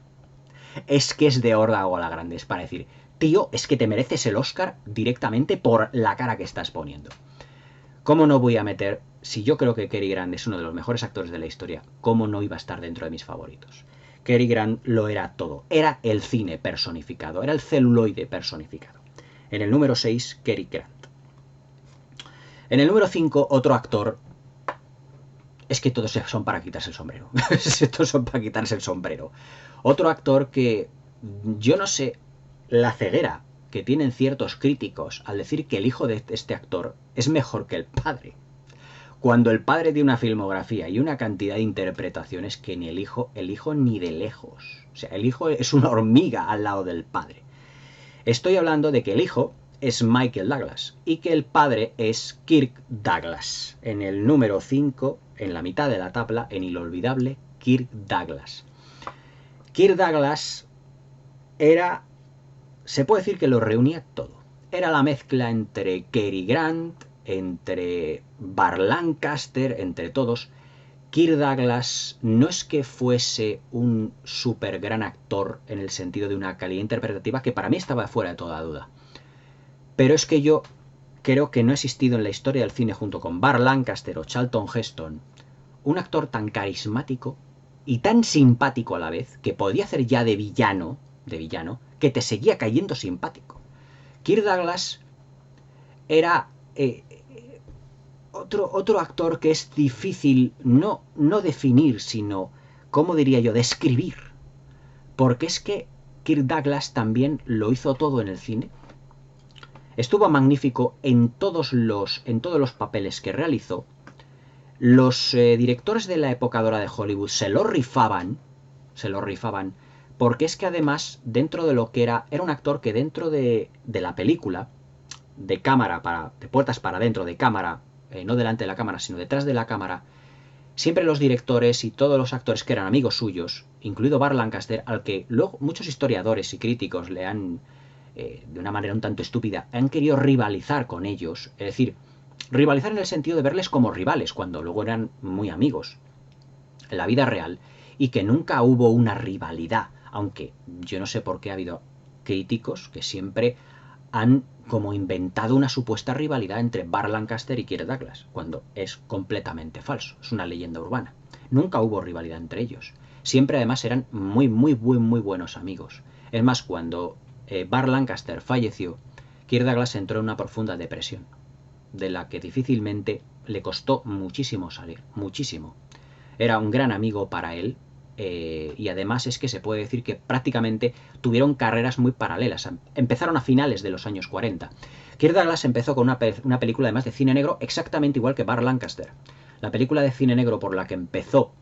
es que es de órdago a la grande, es para decir, tío, es que te mereces el Oscar directamente por la cara que estás poniendo. ¿Cómo no voy a meter, si yo creo que Cary Grant es uno de los mejores actores de la historia, cómo no iba a estar dentro de mis favoritos? Cary Grant lo era todo, era el cine personificado, era el celuloide personificado. En el número 6, Cary Grant. En el número 5, otro actor. Es que todos son para quitarse el sombrero. Estos son para quitarse el sombrero. Otro actor que yo no sé la ceguera que tienen ciertos críticos al decir que el hijo de este actor es mejor que el padre. Cuando el padre tiene una filmografía y una cantidad de interpretaciones que ni el hijo ni de lejos. O sea, el hijo es una hormiga al lado del padre. Estoy hablando de que el hijo es Michael Douglas y que el padre es Kirk Douglas. En el número 5, en la mitad de la tabla, en inolvidable Kirk Douglas. Kirk Douglas era, se puede decir que lo reunía todo. Era la mezcla entre Cary Grant, entre Burt Lancaster, entre todos. Kirk Douglas no es que fuese un súper gran actor en el sentido de una calidad interpretativa que para mí estaba fuera de toda duda. Pero es que yo creo que no ha existido en la historia del cine junto con Burt Lancaster o Charlton Heston un actor tan carismático y tan simpático a la vez que podía hacer ya de villano, que te seguía cayendo simpático. Kirk Douglas era otro actor que es difícil no definir, sino, ¿cómo diría yo?, describir. Porque es que Kirk Douglas también lo hizo todo en el cine. Estuvo magnífico en todos los papeles que realizó. Los directores de la época dorada de Hollywood se lo rifaban, porque es que además, dentro de lo que era un actor que dentro de la película, de puertas para adentro, de cámara, no delante de la cámara, sino detrás de la cámara, siempre los directores y todos los actores que eran amigos suyos, incluido Burt Lancaster, al que luego muchos historiadores y críticos le han, de una manera un tanto estúpida, han querido rivalizar con ellos, es decir, rivalizar en el sentido de verles como rivales, cuando luego eran muy amigos en la vida real, y que nunca hubo una rivalidad, aunque yo no sé por qué ha habido críticos que siempre han como inventado una supuesta rivalidad entre Burt Lancaster y Kirk Douglas, cuando es completamente falso, es una leyenda urbana. Nunca hubo rivalidad entre ellos. Siempre además eran muy buenos amigos. Es más, cuando Burt Lancaster falleció, Kirk Douglas entró en una profunda depresión, de la que difícilmente le costó muchísimo salir, muchísimo. Era un gran amigo para él, y además es que se puede decir que prácticamente tuvieron carreras muy paralelas. Empezaron a finales de los años 40. Kirk Douglas empezó con una película además de cine negro exactamente igual que Burt Lancaster. La película de cine negro por la que empezó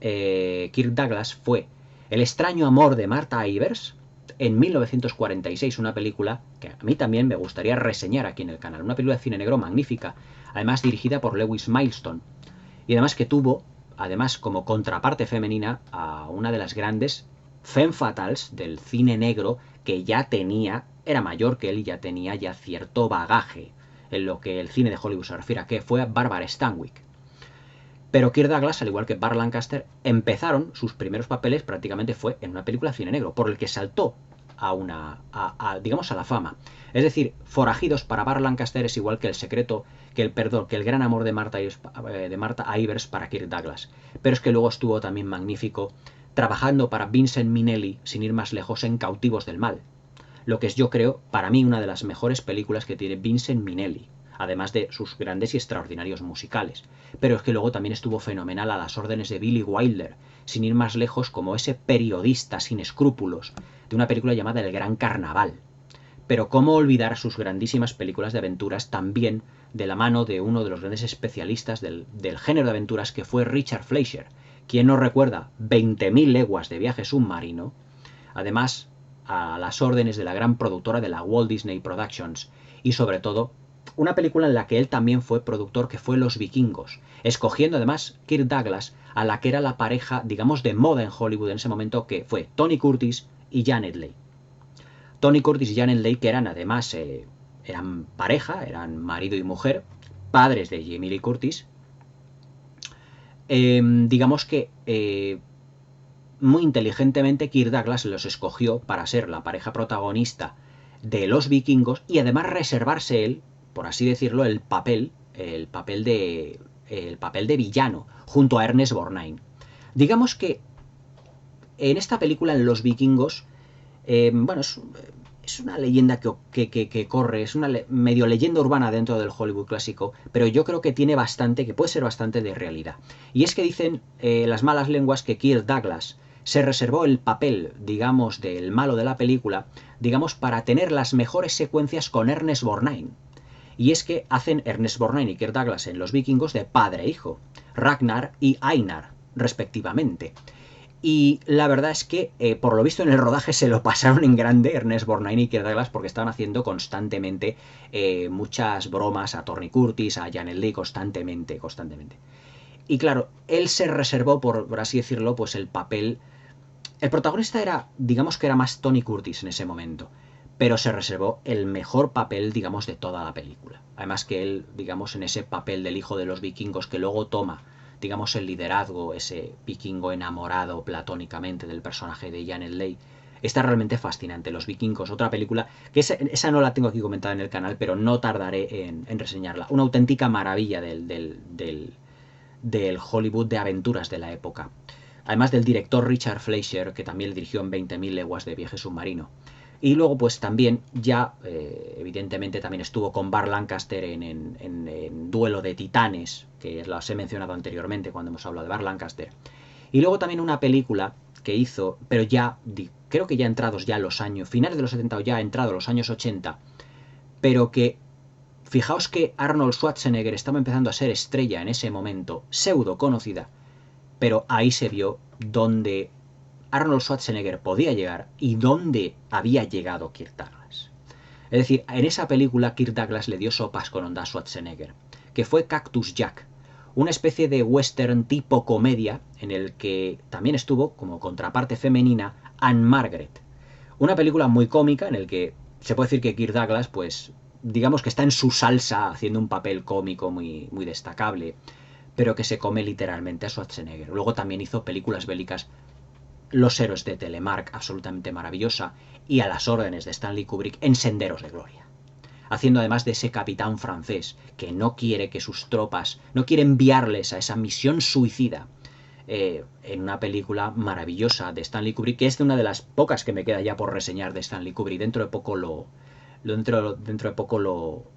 Kirk Douglas fue El extraño amor de Martha Ivers, en 1946, una película que a mí también me gustaría reseñar aquí en el canal. Una película de cine negro magnífica, además dirigida por Lewis Milestone. Y además que tuvo, además como contraparte femenina, a una de las grandes femme fatales del cine negro que ya tenía, era mayor que él y ya tenía ya cierto bagaje en lo que el cine de Hollywood se refiere, que fue Barbara Stanwyck. Pero Kirk Douglas, al igual que Burt Lancaster, empezaron sus primeros papeles prácticamente fue en una película de cine negro, por el que saltó digamos a la fama. Es decir, Forajidos para Burt Lancaster es igual que El secreto, que el gran amor de Martha Ivers para Kirk Douglas. Pero es que luego estuvo también magnífico trabajando para Vincent Minnelli, sin ir más lejos, en Cautivos del mal. Lo que es, yo creo, para mí una de las mejores películas que tiene Vincent Minnelli, además de sus grandes y extraordinarios musicales. Pero es que luego también estuvo fenomenal a las órdenes de Billy Wilder, sin ir más lejos, como ese periodista sin escrúpulos de una película llamada El Gran Carnaval. Pero cómo olvidar sus grandísimas películas de aventuras también de la mano de uno de los grandes especialistas del género de aventuras, que fue Richard Fleischer. ¿Quién no recuerda 20.000 leguas de viaje submarino? Además, a las órdenes de la gran productora de la Walt Disney Productions, y sobre todo una película en la que él también fue productor, que fue Los Vikingos, escogiendo además Kirk Douglas a la que era la pareja, digamos, de moda en Hollywood en ese momento, que fue Tony Curtis y Janet Leigh. Tony Curtis y Janet Leigh, que eran además eran pareja, eran marido y mujer, padres de Jamie Lee Curtis. Digamos que muy inteligentemente Kirk Douglas los escogió para ser la pareja protagonista de Los Vikingos y además reservarse él, por así decirlo, el papel de villano junto a Ernest Borgnine. Digamos que en esta película, en Los Vikingos, bueno, es una leyenda que corre, es una medio leyenda urbana dentro del Hollywood clásico, pero yo creo que tiene bastante, que puede ser bastante de realidad. Y es que dicen las malas lenguas que Kirk Douglas se reservó el papel, digamos, del malo de la película, digamos, para tener las mejores secuencias con Ernest Borgnine. Y es que hacen Ernest Borgnine y Kirk Douglas en Los Vikingos de padre e hijo, Ragnar y Einar, respectivamente. Y la verdad es que, por lo visto en el rodaje se lo pasaron en grande Ernest Borgnine y Kirk Douglas porque estaban haciendo constantemente muchas bromas a Tony Curtis, a Janet Leigh, constantemente. Y claro, él se reservó, por así decirlo, pues el papel. El protagonista era, digamos que era más Tony Curtis en ese momento, pero se reservó el mejor papel, digamos, de toda la película. Además que él, digamos, en ese papel del hijo de los vikingos que luego toma, digamos, el liderazgo, ese vikingo enamorado platónicamente del personaje de Janet Leigh, está realmente fascinante. Los vikingos, otra película, que esa no la tengo aquí comentada en el canal, pero no tardaré en reseñarla. Una auténtica maravilla del Hollywood de aventuras de la época. Además del director Richard Fleischer, que también le dirigió en 20.000 leguas de viaje submarino. Y luego, pues también, ya, evidentemente, también estuvo con Burt Lancaster en Duelo de Titanes, que las he mencionado anteriormente cuando hemos hablado de Burt Lancaster. Y luego también una película que hizo, pero ya, creo que ya entrados ya los años, finales de los 70 o ya entrados los años 80, pero que, fijaos que Arnold Schwarzenegger estaba empezando a ser estrella en ese momento, pseudo conocida, pero ahí se vio dónde Arnold Schwarzenegger podía llegar y dónde había llegado Kirk Douglas. Es decir, en esa película Kirk Douglas le dio sopas con onda a Schwarzenegger, que fue Cactus Jack, una especie de western tipo comedia en el que también estuvo como contraparte femenina Anne Margaret. Una película muy cómica en el que se puede decir que Kirk Douglas, pues, digamos que está en su salsa haciendo un papel cómico muy, muy destacable, pero que se come literalmente a Schwarzenegger. Luego también hizo películas bélicas, Los héroes de Telemark, absolutamente maravillosa, y A las órdenes de Stanley Kubrick en Senderos de Gloria. Haciendo además de ese capitán francés que no quiere que sus tropas, no quiere enviarles a esa misión suicida, en una película maravillosa de Stanley Kubrick, que es de una de las pocas que me queda ya por reseñar de Stanley Kubrick. Dentro de poco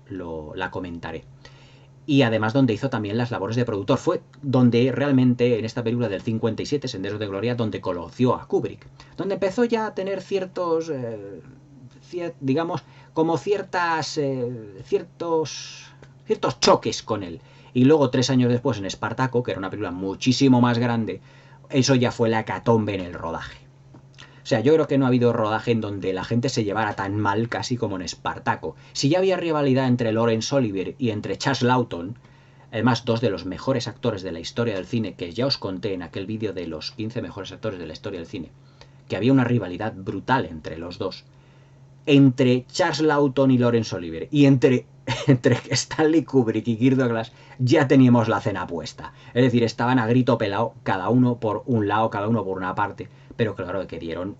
la comentaré. Y además donde hizo también las labores de productor. Fue donde realmente, en esta película del 57, Senderos de Gloria, donde conoció a Kubrick. Donde empezó ya a tener ciertos, digamos, como ciertos choques con él. Y luego, 3 años después, en Espartaco, que era una película muchísimo más grande, eso ya fue la hecatombe en el rodaje. O sea, yo creo que no ha habido rodaje en donde la gente se llevara tan mal casi como en Espartaco. Si ya había rivalidad entre Laurence Olivier y entre Charles Laughton, además 2 de los mejores actores de la historia del cine, que ya os conté en aquel vídeo de los 15 mejores actores de la historia del cine, que había una rivalidad brutal entre los dos, entre Charles Laughton y Laurence Olivier, y entre Stanley Kubrick y Kirk Douglas, ya teníamos la cena puesta. Es decir, estaban a grito pelado, cada uno por un lado, cada uno por una parte, pero claro que dieron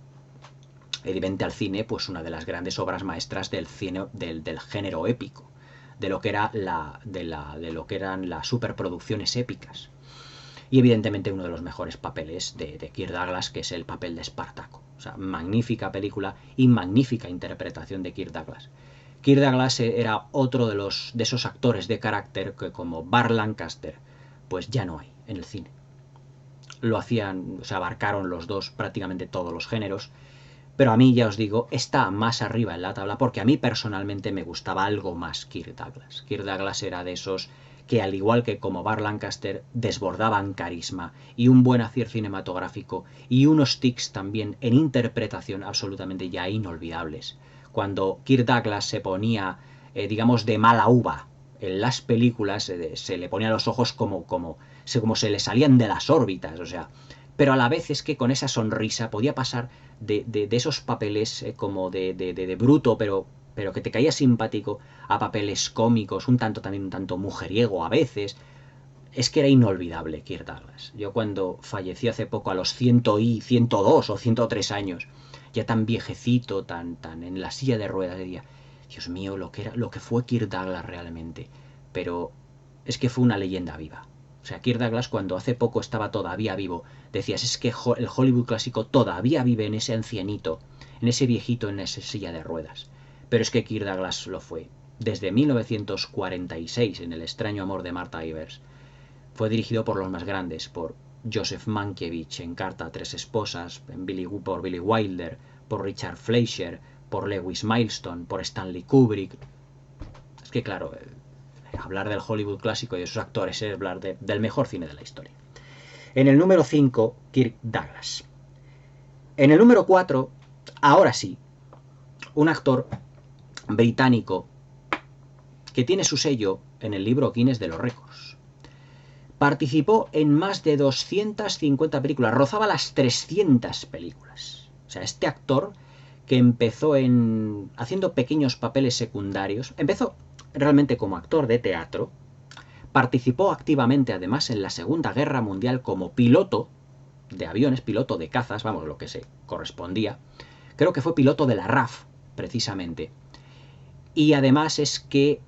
evidentemente al cine pues una de las grandes obras maestras del cine del género épico, de lo que era de lo que eran las superproducciones épicas. Y evidentemente uno de los mejores papeles de Kirk Douglas, que es el papel de Espartaco. O sea, magnífica película y magnífica interpretación de Kirk Douglas. Kirk Douglas era otro de esos actores de carácter que, como Burt Lancaster, pues ya no hay en el cine. Lo hacían, o sea, abarcaron los dos prácticamente todos los géneros, pero a mí, ya os digo, está más arriba en la tabla porque a mí personalmente me gustaba algo más Kirk Douglas. Kirk Douglas era de esos que, al igual que como Burt Lancaster, desbordaban carisma y un buen hacer cinematográfico y unos tics también en interpretación absolutamente ya inolvidables. Cuando Kirk Douglas se ponía, digamos, de mala uva en las películas, se le ponían los ojos como se le salían de las órbitas, o sea, pero a la vez es que con esa sonrisa podía pasar de esos papeles como de bruto, pero que te caía simpático, a papeles cómicos, también un tanto mujeriego a veces. Es que era inolvidable Kirk Douglas. Yo, cuando falleció hace poco a los 102 o 103 años, ya tan viejecito, tan en la silla de ruedas, diría, Dios mío, lo que fue Kirk Douglas realmente. Pero es que fue una leyenda viva. O sea, Kirk Douglas, cuando hace poco estaba todavía vivo, decías, es que el Hollywood clásico todavía vive en ese ancianito, en ese viejito, en esa silla de ruedas. Pero es que Kirk Douglas lo fue. Desde 1946, en El extraño amor de Martha Ivers, fue dirigido por los más grandes, por Joseph Mankiewicz en Carta a 3 esposas, por Billy Wilder, por Richard Fleischer, por Lewis Milestone, por Stanley Kubrick. Es que claro, hablar del Hollywood clásico y de sus actores es hablar del mejor cine de la historia. En el número 5, Kirk Douglas. En el número 4, ahora sí, un actor británico que tiene su sello en el libro Guinness de los récords. Participó en más de 250 películas, rozaba las 300 películas. O sea, este actor que empezó haciendo pequeños papeles secundarios, empezó realmente como actor de teatro, participó activamente además en la Segunda Guerra Mundial como piloto de aviones, piloto de cazas, vamos, lo que se correspondía. Creo que fue piloto de la RAF, precisamente. Y además es que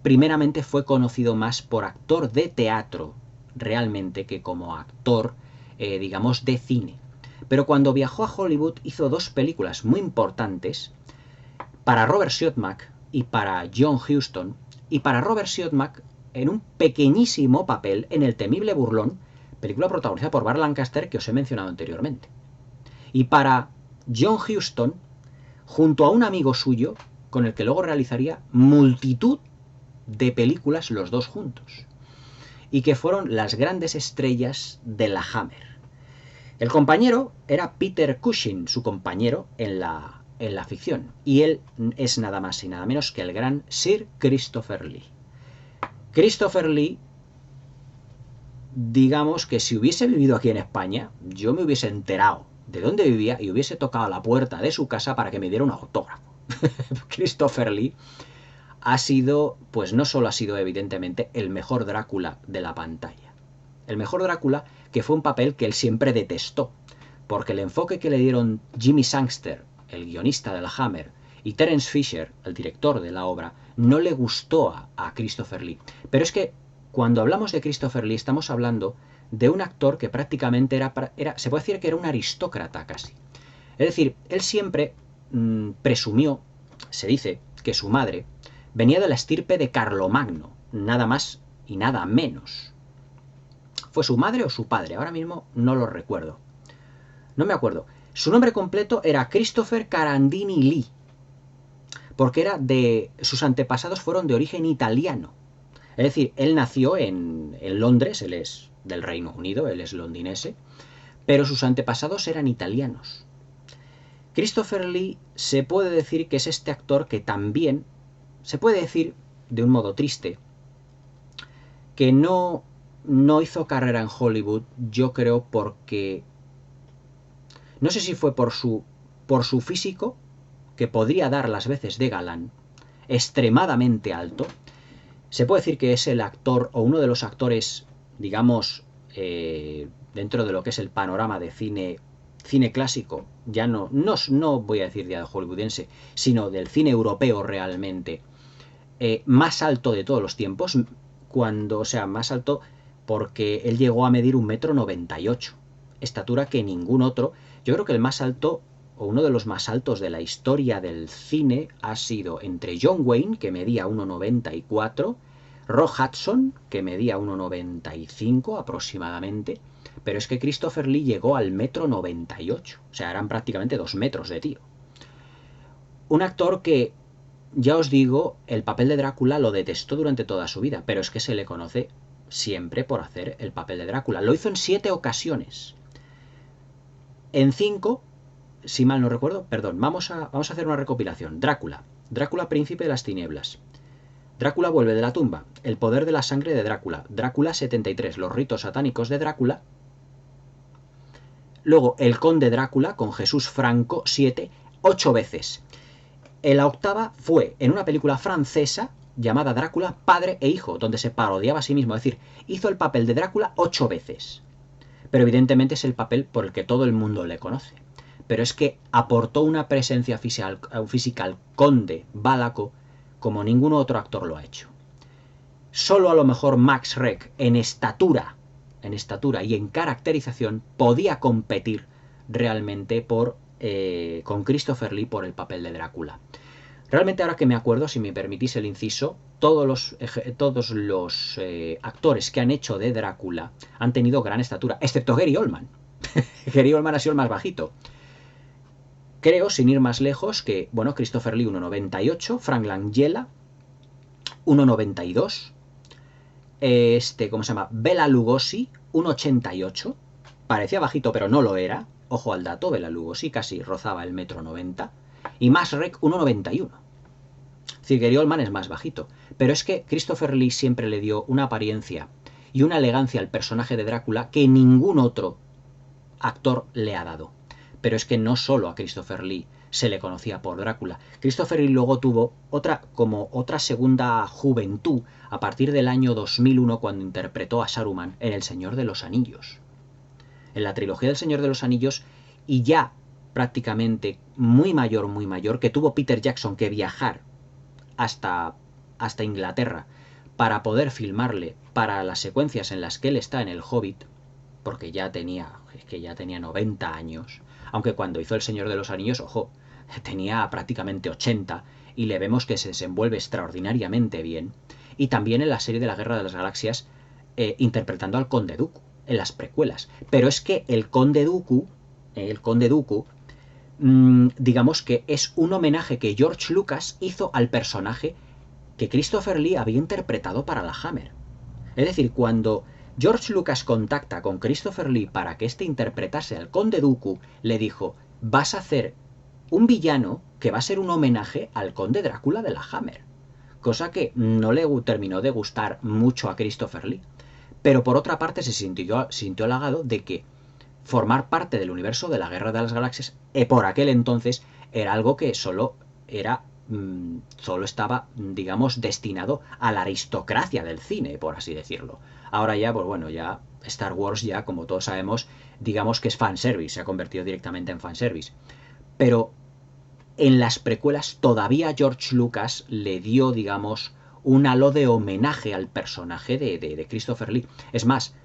primeramente fue conocido más por actor de teatro, realmente, que como actor, digamos, de cine. Pero cuando viajó a Hollywood hizo dos películas muy importantes para Robert Siodmak y para John Huston, y para Robert Siodmak en un pequeñísimo papel en El temible burlón, película protagonizada por Burt Lancaster que os he mencionado anteriormente. Y para John Huston, junto a un amigo suyo, con el que luego realizaría multitud de películas los dos juntos, y que fueron las grandes estrellas de la Hammer. El compañero era Peter Cushing, su compañero en la ficción, y él es nada más y nada menos que el gran Sir Christopher Lee. Christopher Lee, digamos que si hubiese vivido aquí en España, yo me hubiese enterado de dónde vivía y hubiese tocado a la puerta de su casa para que me diera un autógrafo. Christopher Lee ha sido, pues no solo ha sido evidentemente el mejor Drácula de la pantalla. El mejor Drácula, que fue un papel que él siempre detestó, porque el enfoque que le dieron Jimmy Sangster, el guionista de la Hammer, y Terence Fisher, el director de la obra, no le gustó a Christopher Lee. Pero es que cuando hablamos de Christopher Lee estamos hablando de un actor que prácticamente se puede decir que era un aristócrata casi. Es decir, él siempre presumió, se dice, que su madre venía de la estirpe de Carlomagno, nada más y nada menos. ¿Fue su madre o su padre? Ahora mismo no lo recuerdo. No me acuerdo. Su nombre completo era Christopher Carandini Lee, porque sus antepasados fueron de origen italiano. Es decir, él nació en Londres, él es del Reino Unido, él es londinense, pero sus antepasados eran italianos. Christopher Lee se puede decir que es este actor que también, se puede decir de un modo triste, que no hizo carrera en Hollywood, yo creo porque, no sé si fue por su físico, que podría dar las veces de galán, extremadamente alto. Se puede decir que es el actor o uno de los actores, digamos, dentro de lo que es el panorama de cine clásico, ya no voy a decir ya de hollywoodense, sino del cine europeo realmente, más alto de todos los tiempos, más alto porque él llegó a medir 1,98 m, estatura que ningún otro, yo creo que el más alto o uno de los más altos de la historia del cine ha sido entre John Wayne, que medía 1,94 m, Rock Hudson, que medía 1,95 m aproximadamente, pero es que Christopher Lee llegó al 1,98 m, o sea, eran prácticamente 2 metros de tío. Un actor que, ya os digo, el papel de Drácula lo detestó durante toda su vida, pero es que se le conoce siempre por hacer el papel de Drácula. Lo hizo en 7 ocasiones. En 5, si mal no recuerdo, perdón, vamos a hacer una recopilación. Drácula, príncipe de las tinieblas. Drácula vuelve de la tumba, El poder de la sangre de Drácula, Drácula 73, Los ritos satánicos de Drácula. Luego El conde Drácula con Jesús Franco, 7, 8 veces. En la octava fue en una película francesa llamada Drácula, padre e hijo, donde se parodiaba a sí mismo, es decir, hizo el papel de Drácula 8 veces. Pero evidentemente es el papel por el que todo el mundo le conoce. Pero es que aportó una presencia física al conde Bálaco como ningún otro actor lo ha hecho. Solo a lo mejor Max Schreck en estatura y en caracterización podía competir realmente con Christopher Lee por el papel de Drácula. Realmente, ahora que me acuerdo, si me permitís el inciso, todos los actores que han hecho de Drácula han tenido gran estatura, excepto Gary Oldman. Gary Oldman ha sido el más bajito. Creo, sin ir más lejos, que, bueno, Christopher Lee 1,98, Frank Langella 1,92, ¿cómo se llama? Bela Lugosi 1,88, parecía bajito pero no lo era, ojo al dato, Bela Lugosi casi rozaba el 1,90 m y Masrek 1,91 m. Es decir, Gary Oldman es más bajito. Pero es que Christopher Lee siempre le dio una apariencia y una elegancia al personaje de Drácula que ningún otro actor le ha dado. Pero es que no solo a Christopher Lee se le conocía por Drácula. Christopher Lee luego tuvo otra segunda juventud a partir del año 2001 cuando interpretó a Saruman en El Señor de los Anillos. En la trilogía del Señor de los Anillos, y ya prácticamente muy mayor, que tuvo Peter Jackson que viajar hasta Inglaterra para poder filmarle para las secuencias en las que él está en El Hobbit, porque ya tenía 90 años, aunque cuando hizo El Señor de los Anillos, ojo, tenía prácticamente 80, y le vemos que se desenvuelve extraordinariamente bien, y también en la serie de la Guerra de las Galaxias, interpretando al Conde Dooku, en las precuelas. Pero es que el Conde Dooku, digamos que es un homenaje que George Lucas hizo al personaje que Christopher Lee había interpretado para la Hammer. Es decir, cuando George Lucas contacta con Christopher Lee para que éste interpretase al Conde Dooku, le dijo: vas a hacer un villano que va a ser un homenaje al Conde Drácula de la Hammer. Cosa que no le terminó de gustar mucho a Christopher Lee. Pero por otra parte se sintió halagado de que formar parte del universo de la Guerra de las Galaxias por aquel entonces era algo que solo estaba, digamos, destinado a la aristocracia del cine, por así decirlo. Ahora ya, pues bueno, ya Star Wars ya, como todos sabemos, digamos que es fanservice, se ha convertido directamente en fanservice. Pero en las precuelas todavía George Lucas le dio, digamos, un halo de homenaje al personaje de Christopher Lee. Es más,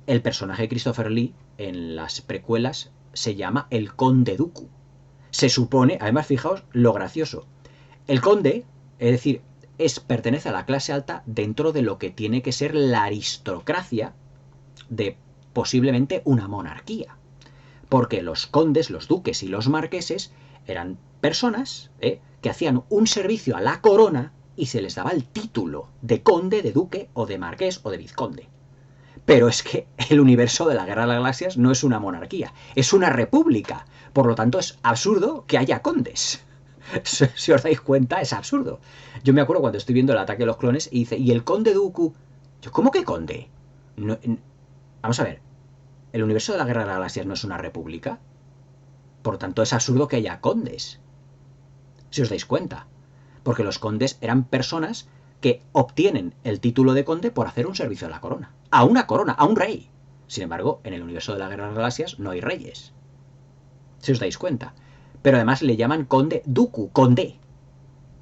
el personaje de Christopher Lee en las precuelas se llama el Conde Dooku. Se supone, además fijaos lo gracioso, el conde, es decir, pertenece a la clase alta dentro de lo que tiene que ser la aristocracia de posiblemente una monarquía. Porque los condes, los duques y los marqueses eran personas que hacían un servicio a la corona y se les daba el título de conde, de duque o de marqués o de vizconde. Pero es que el universo de la Guerra de las Galaxias no es una monarquía, es una república. Por lo tanto, es absurdo que haya condes. Si os dais cuenta, es absurdo. Yo me acuerdo cuando estoy viendo El Ataque de los Clones y dice: ¿y el Conde Dooku? Yo, ¿cómo que conde? No, vamos a ver, ¿el universo de la Guerra de las Galaxias no es una república? Por tanto, es absurdo que haya condes. Si os dais cuenta. Porque los condes eran personas que obtienen el título de conde por hacer un servicio a la corona. A una corona, a un rey. Sin embargo, en el universo de la Guerra de las Galaxias no hay reyes. Si os dais cuenta. Pero además le llaman Conde Dooku, conde.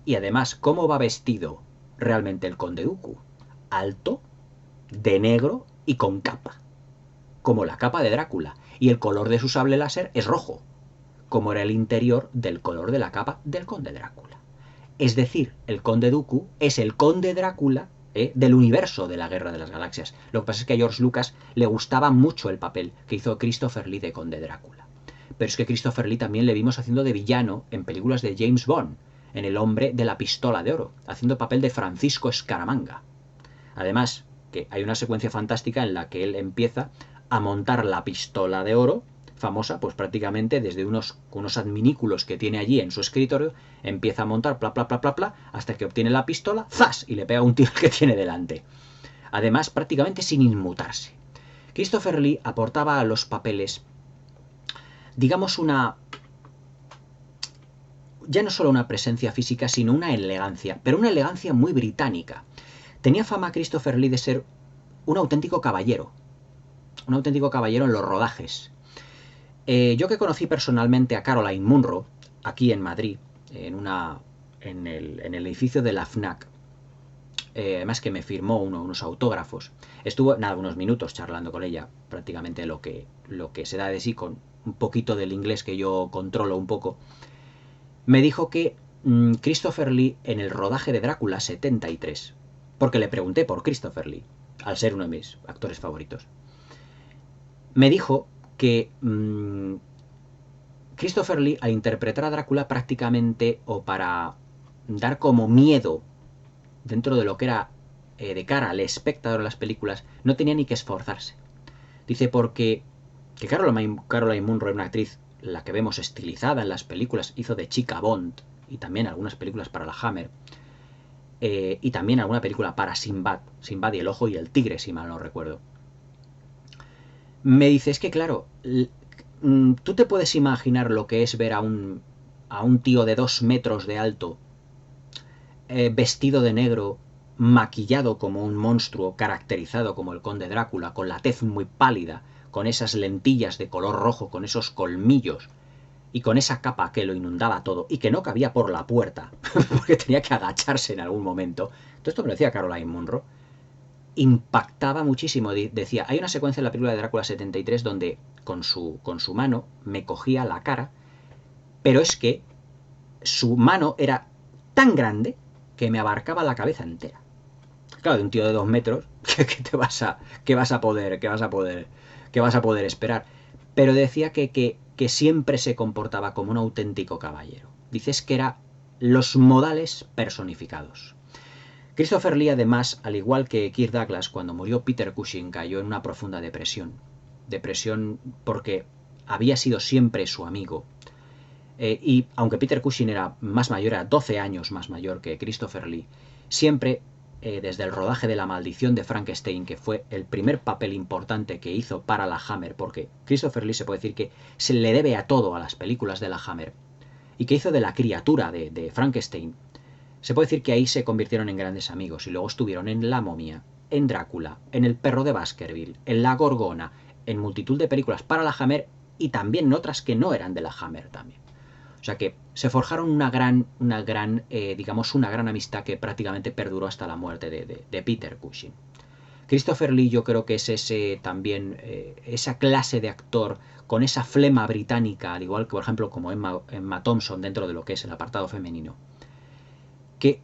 Y además, ¿cómo va vestido realmente el Conde Dooku? Alto, de negro y con capa. Como la capa de Drácula. Y el color de su sable láser es rojo. Como era el interior del color de la capa del Conde Drácula. Es decir, el Conde Dooku es el Conde Drácula del universo de la Guerra de las Galaxias. Lo que pasa es que a George Lucas le gustaba mucho el papel que hizo Christopher Lee de Conde Drácula. Pero es que Christopher Lee también le vimos haciendo de villano en películas de James Bond, en El Hombre de la Pistola de Oro, haciendo papel de Francisco Escaramanga. Además, que hay una secuencia fantástica en la que él empieza a montar la pistola de oro, famosa, pues prácticamente desde unos adminículos que tiene allí en su escritorio, empieza a montar pla, pla, pla, pla, pla, hasta que obtiene la pistola, ¡zas!, y le pega un tiro que tiene delante. Además, prácticamente sin inmutarse. Christopher Lee aportaba a los papeles, digamos, ya no solo una presencia física, sino una elegancia, pero una elegancia muy británica. Tenía fama Christopher Lee de ser un auténtico caballero en los rodajes. Yo que conocí personalmente a Caroline Munro, aquí en Madrid, en el edificio de la FNAC, además que me firmó unos autógrafos, estuvo unos minutos charlando con ella, prácticamente lo que se da de sí, con un poquito del inglés que yo controlo un poco. Me dijo que Christopher Lee en el rodaje de Drácula 73, porque le pregunté por Christopher Lee, al ser uno de mis actores favoritos, me dijo que Christopher Lee, al interpretar a Drácula prácticamente, o para dar como miedo dentro de lo que era de cara al espectador de las películas, no tenía ni que esforzarse. Dice, porque que Caroline Munro era una actriz, la que vemos estilizada en las películas, hizo de chica Bond, y también algunas películas para la Hammer, y también alguna película para Sinbad y el ojo y el tigre, si mal no recuerdo. Me dice, es que claro, tú te puedes imaginar lo que es ver a un tío de 2 metros de alto, vestido de negro, maquillado como un monstruo, caracterizado como el conde Drácula, con la tez muy pálida, con esas lentillas de color rojo, con esos colmillos, y con esa capa que lo inundaba todo, y que no cabía por la puerta, porque tenía que agacharse en algún momento. Todo esto me lo decía Caroline Munro. Impactaba muchísimo. Decía, hay una secuencia en la película de Drácula 73 donde con su mano me cogía la cara, pero es que su mano era tan grande que me abarcaba la cabeza entera. Claro, de un tío de 2 metros, ¿qué vas a poder esperar? Pero decía que siempre se comportaba como un auténtico caballero. Dices que era los modales personificados. Christopher Lee, además, al igual que Kirk Douglas, cuando murió Peter Cushing, cayó en una profunda depresión. Depresión porque había sido siempre su amigo. Y aunque Peter Cushing era más mayor, era 12 años más mayor que Christopher Lee, siempre, desde el rodaje de La maldición de Frankenstein, que fue el primer papel importante que hizo para la Hammer, porque Christopher Lee se puede decir que se le debe a todo a las películas de la Hammer, y que hizo de la criatura de Frankenstein, se puede decir que ahí se convirtieron en grandes amigos, y luego estuvieron en La momia, en Drácula, en El perro de Baskerville, en La Gorgona, en multitud de películas para la Hammer, y también en otras que no eran de la Hammer también. O sea que se forjaron una gran amistad que prácticamente perduró hasta la muerte de Peter Cushing. Christopher Lee, yo creo que es esa clase de actor con esa flema británica, al igual que por ejemplo como Emma Thompson dentro de lo que es el apartado femenino, que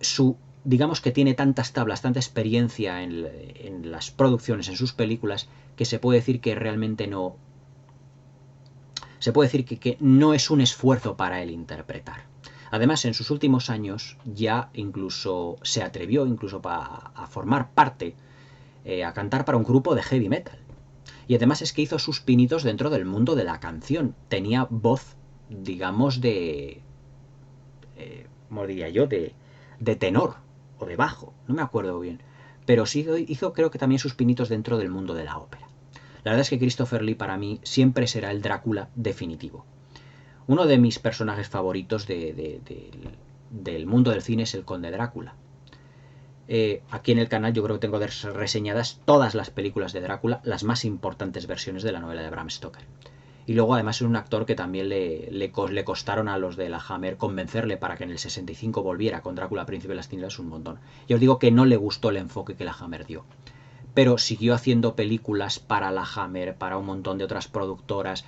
digamos que tiene tantas tablas, tanta experiencia en las producciones, en sus películas, que se puede decir que realmente no... Se puede decir que no es un esfuerzo para él interpretar. Además, en sus últimos años ya incluso se atrevió a formar parte, a cantar para un grupo de heavy metal. Y además es que hizo sus pinitos dentro del mundo de la canción. Tenía voz, digamos, ¿cómo diría yo? De tenor o de bajo, no me acuerdo bien. Pero sí hizo, creo que también sus pinitos dentro del mundo de la ópera. La verdad es que Christopher Lee para mí siempre será el Drácula definitivo. Uno de mis personajes favoritos del mundo del cine es el Conde Drácula. Aquí en el canal yo creo que tengo reseñadas todas las películas de Drácula, las más importantes versiones de la novela de Bram Stoker. Y luego además es un actor que también le costaron a los de la Hammer convencerle para que en el 65 volviera con Drácula Príncipe de las Tinieblas un montón. Y os digo que no le gustó el enfoque que la Hammer dio. Pero siguió haciendo películas para la Hammer, para un montón de otras productoras,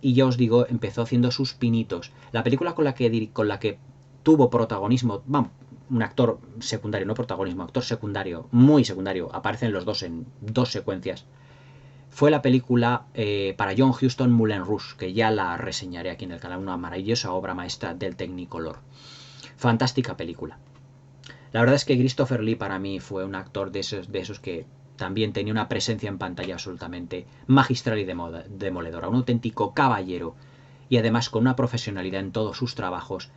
y ya os digo, empezó haciendo sus pinitos. La película con la que tuvo protagonismo, vamos, un actor secundario, no protagonismo, actor secundario, muy secundario, aparecen los dos en 2 secuencias, fue la película para John Huston, Moulin Rouge, que ya la reseñaré aquí en el canal, una maravillosa obra maestra del Technicolor. Fantástica película. La verdad es que Christopher Lee para mí fue un actor de esos que también tenía una presencia en pantalla absolutamente magistral y demoledora, un auténtico caballero, y además con una profesionalidad en todos sus trabajos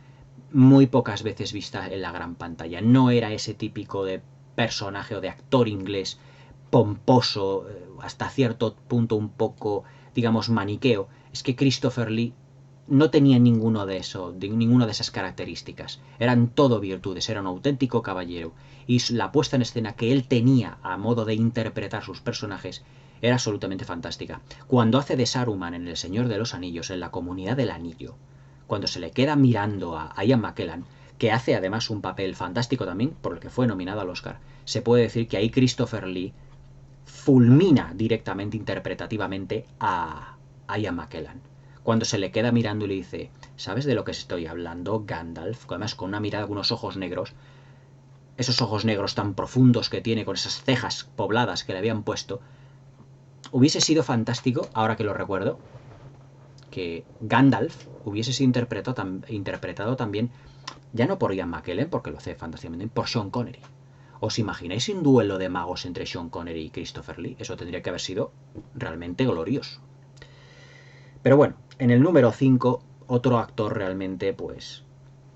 muy pocas veces vista en la gran pantalla. No era ese típico de personaje o de actor inglés pomposo, hasta cierto punto un poco, digamos, maniqueo. Es que Christopher Lee no tenía ninguna de esas características. Eran todo virtudes, era un auténtico caballero. Y la puesta en escena que él tenía a modo de interpretar sus personajes era absolutamente fantástica. Cuando hace de Saruman en El Señor de los Anillos, en La Comunidad del Anillo, cuando se le queda mirando a Ian McKellen, que hace además un papel fantástico también, por el que fue nominado al Oscar, se puede decir que ahí Christopher Lee fulmina directamente, interpretativamente, a Ian McKellen. Cuando se le queda mirando y le dice, ¿sabes de lo que estoy hablando, Gandalf? Además con una mirada, con unos ojos negros, esos ojos negros tan profundos que tiene, con esas cejas pobladas que le habían puesto. Hubiese sido fantástico, ahora que lo recuerdo, que Gandalf hubiese sido interpretado también, ya no por Ian McKellen, porque lo hace fantásticamente, por Sean Connery. ¿Os imagináis un duelo de magos entre Sean Connery y Christopher Lee? Eso tendría que haber sido realmente glorioso. Pero bueno, en el número 5, otro actor realmente, pues,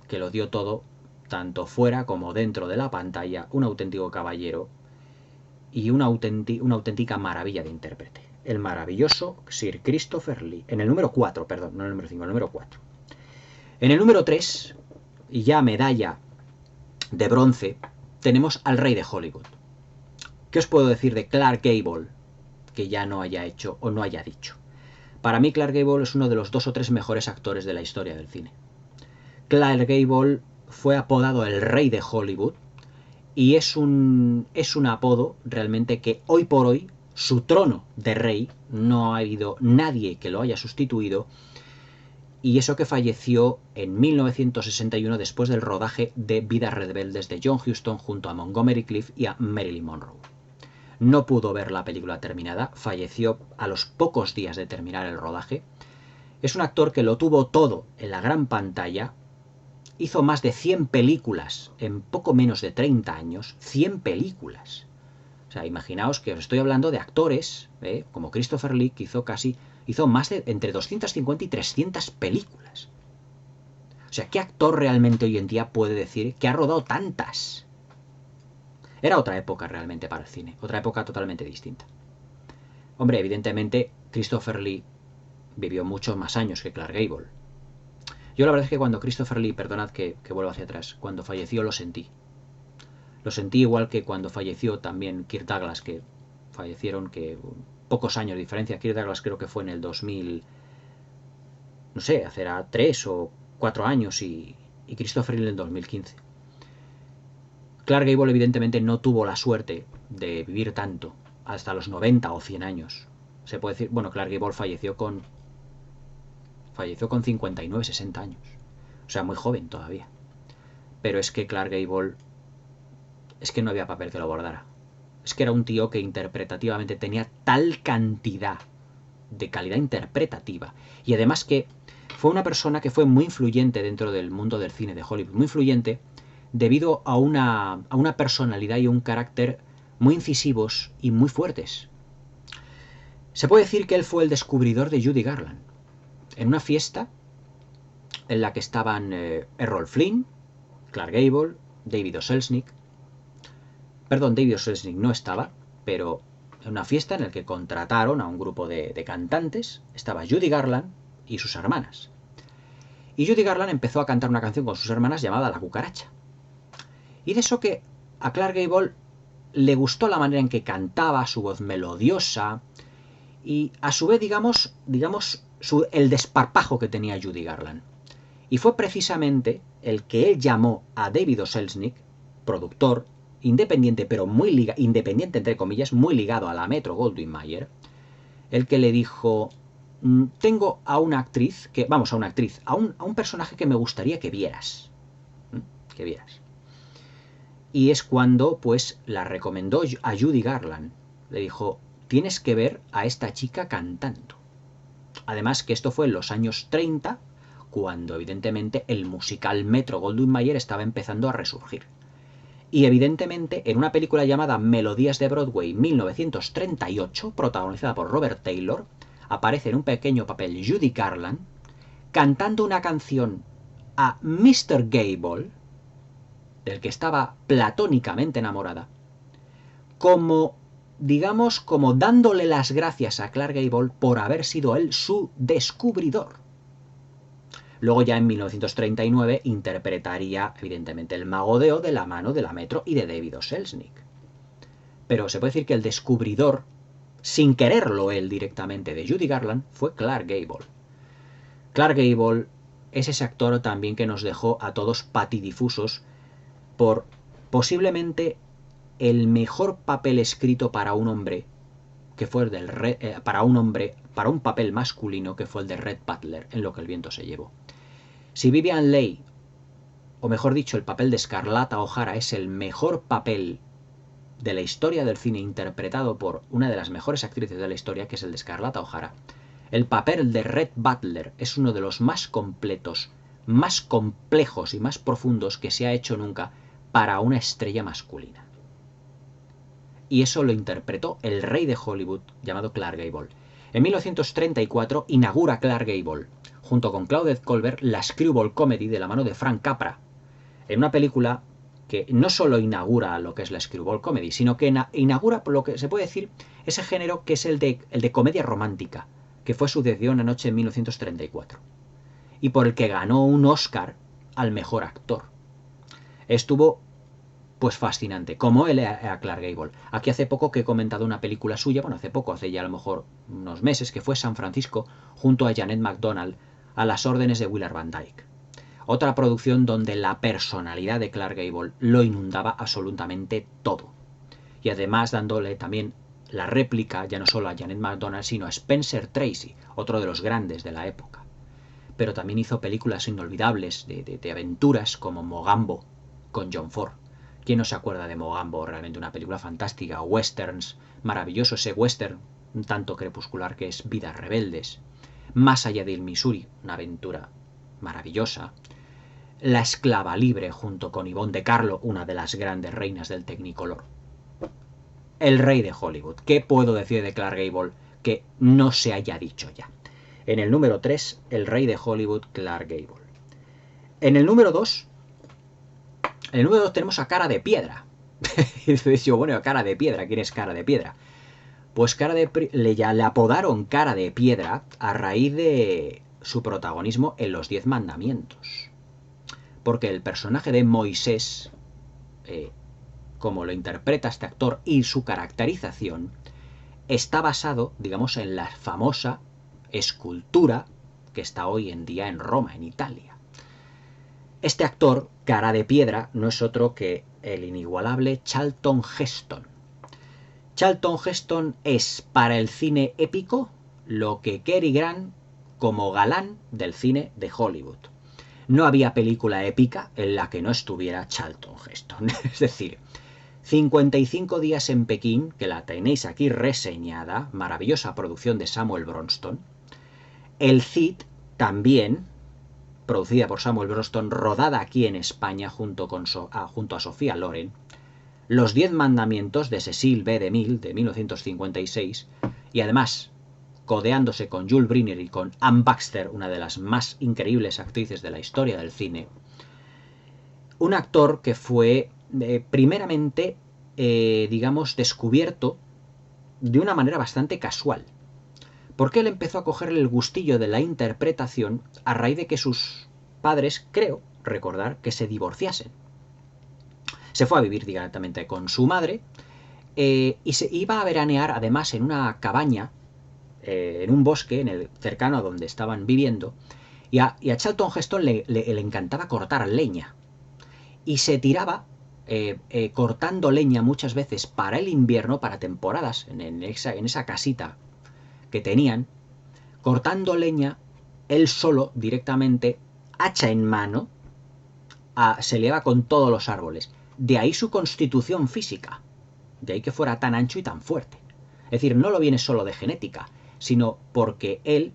que lo dio todo, tanto fuera como dentro de la pantalla, un auténtico caballero y una auténtica maravilla de intérprete. El maravilloso Sir Christopher Lee. En el número 4, perdón, no en el número 5, el número 4. En el número 3, y ya medalla de bronce, tenemos al rey de Hollywood. ¿Qué os puedo decir de Clark Gable que ya no haya hecho o no haya dicho? Para mí Clark Gable es uno de los 2 o 3 mejores actores de la historia del cine. Clark Gable fue apodado el rey de Hollywood y es un apodo realmente que hoy por hoy su trono de rey no ha habido nadie que lo haya sustituido, y eso que falleció en 1961 después del rodaje de Vidas rebeldes de John Huston junto a Montgomery Clift y a Marilyn Monroe. No pudo ver la película terminada, falleció a los pocos días de terminar el rodaje. Es un actor que lo tuvo todo en la gran pantalla, hizo más de 100 películas en poco menos de 30 años, 100 películas. O sea, imaginaos que os estoy hablando de actores, como Christopher Lee, que hizo más de entre 250 y 300 películas. O sea, ¿qué actor realmente hoy en día puede decir que ha rodado tantas? Era otra época realmente para el cine, otra época totalmente distinta. Hombre, evidentemente, Christopher Lee vivió muchos más años que Clark Gable. Yo la verdad es que cuando Christopher Lee, perdonad que vuelvo hacia atrás, cuando falleció lo sentí. Lo sentí igual que cuando falleció también Kirk Douglas, que fallecieron que pocos años de diferencia. Kirk Douglas creo que fue en el 2000, no sé, hace 3 o 4 años, y Christopher Lee en el 2015. Clark Gable evidentemente no tuvo la suerte de vivir tanto, hasta los 90 o 100 años. Se puede decir, bueno, Clark Gable falleció con 59, 60 años. O sea, muy joven todavía. Pero es que Clark Gable, es que no había papel que lo bordara. Es que era un tío que interpretativamente tenía tal cantidad de calidad interpretativa. Y además que fue una persona que fue muy influyente dentro del mundo del cine de Hollywood. Muy influyente debido a una personalidad y un carácter muy incisivos y muy fuertes. Se puede decir que él fue el descubridor de Judy Garland. En una fiesta en la que estaban Errol Flynn, Clark Gable, David O. Selznick. Perdón, David O. Selznick no estaba, pero en una fiesta en la que contrataron a un grupo de cantantes, estaba Judy Garland y sus hermanas. Y Judy Garland empezó a cantar una canción con sus hermanas llamada La Cucaracha. Y de eso que a Clark Gable le gustó la manera en que cantaba, su voz melodiosa, y a su vez, digamos el desparpajo que tenía Judy Garland. Y fue precisamente el que él llamó a David O. Selznick, productor independiente, pero muy independiente entre comillas, muy ligado a la Metro-Goldwyn-Mayer, el que le dijo: tengo a una actriz, a un personaje que me gustaría que vieras. Que vieras. Y es cuando, pues, la recomendó a Judy Garland. Le dijo: tienes que ver a esta chica cantando. Además que esto fue en los años 30, cuando evidentemente el musical Metro-Goldwyn-Mayer estaba empezando a resurgir. Y evidentemente en una película llamada Melodías de Broadway 1938, protagonizada por Robert Taylor, aparece en un pequeño papel Judy Garland cantando una canción a Mr. Gable, del que estaba platónicamente enamorada, como dándole las gracias a Clark Gable por haber sido él su descubridor. Luego ya en 1939 interpretaría evidentemente El Mago de Oz de la mano de la Metro y de David O. Selznick. Pero se puede decir que el descubridor, sin quererlo él directamente, de Judy Garland fue Clark Gable. Clark Gable es ese actor también que nos dejó a todos patidifusos por posiblemente el mejor papel escrito para un hombre, que fue el del para un papel masculino, que fue el de Red Butler en Lo que el viento se llevó. Si Vivien Leigh, o mejor dicho, el papel de Scarlata O'Hara es el mejor papel de la historia del cine interpretado por una de las mejores actrices de la historia, que es el de Scarlata O'Hara, el papel de Red Butler es uno de los más completos, más complejos y más profundos que se ha hecho nunca para una estrella masculina. Y eso lo interpretó el rey de Hollywood llamado Clark Gable. En 1934 inaugura Clark Gable, junto con Claudette Colbert, la Screwball Comedy de la mano de Frank Capra, en una película que no solo inaugura lo que es la Screwball Comedy, sino que inaugura, por lo que se puede decir, ese género que es el de comedia romántica, que fue sucedido una noche en 1934, y por el que ganó un Oscar al mejor actor. Estuvo pues fascinante, como él a Clark Gable. Aquí hace poco que he comentado una película suya, bueno, hace ya a lo mejor unos meses, que fue San Francisco, junto a Janet MacDonald, a las órdenes de Willard Van Dyke. Otra producción donde la personalidad de Clark Gable lo inundaba absolutamente todo. Y además dándole también la réplica, ya no solo a Janet MacDonald, sino a Spencer Tracy, otro de los grandes de la época. Pero también hizo películas inolvidables de aventuras como Mogambo, con John Ford. ¿Quién no se acuerda de Mogambo? Realmente una película fantástica. Westerns, maravilloso ese western, un tanto crepuscular que es Vidas Rebeldes. Más allá del Missouri, una aventura maravillosa. La esclava libre junto con Yvonne de Carlo, una de las grandes reinas del Technicolor. El rey de Hollywood. ¿Qué puedo decir de Clark Gable que no se haya dicho ya? En el número 3, el rey de Hollywood, Clark Gable. En el número 2, tenemos a Cara de Piedra. Y dices yo, bueno, Cara de Piedra, ¿quién es Cara de Piedra? Pues le apodaron Cara de Piedra a raíz de su protagonismo en Los 10 Mandamientos. Porque el personaje de Moisés, como lo interpreta este actor y su caracterización, está basado, digamos, en la famosa escultura que está hoy en día en Roma, en Italia. Este actor, Cara de Piedra, no es otro que el inigualable Charlton Heston. Charlton Heston es para el cine épico lo que Cary Grant como galán del cine de Hollywood. No había película épica en la que no estuviera Charlton Heston. Es decir, 55 días en Pekín, que la tenéis aquí reseñada, maravillosa producción de Samuel Bronston. El Cid, también, producida por Samuel Bronston, rodada aquí en España junto a Sofía Loren. Los 10 Mandamientos de Cecil B. DeMille, de 1956, y además codeándose con Jules Briner y con Anne Baxter, una de las más increíbles actrices de la historia del cine. Un actor que fue primeramente, digamos, descubierto de una manera bastante casual, porque él empezó a cogerle el gustillo de la interpretación a raíz de que sus padres, creo recordar, que se divorciasen. Se fue a vivir directamente con su madre y se iba a veranear además en una cabaña, en un bosque cercano a donde estaban viviendo, y a Charlton Heston le encantaba cortar leña. Y se tiraba cortando leña muchas veces para el invierno, para temporadas, en esa casita que tenían, cortando leña, él solo, directamente, hacha en mano, se le va con todos los árboles. De ahí su constitución física, de ahí que fuera tan ancho y tan fuerte. Es decir, no lo viene solo de genética, sino porque él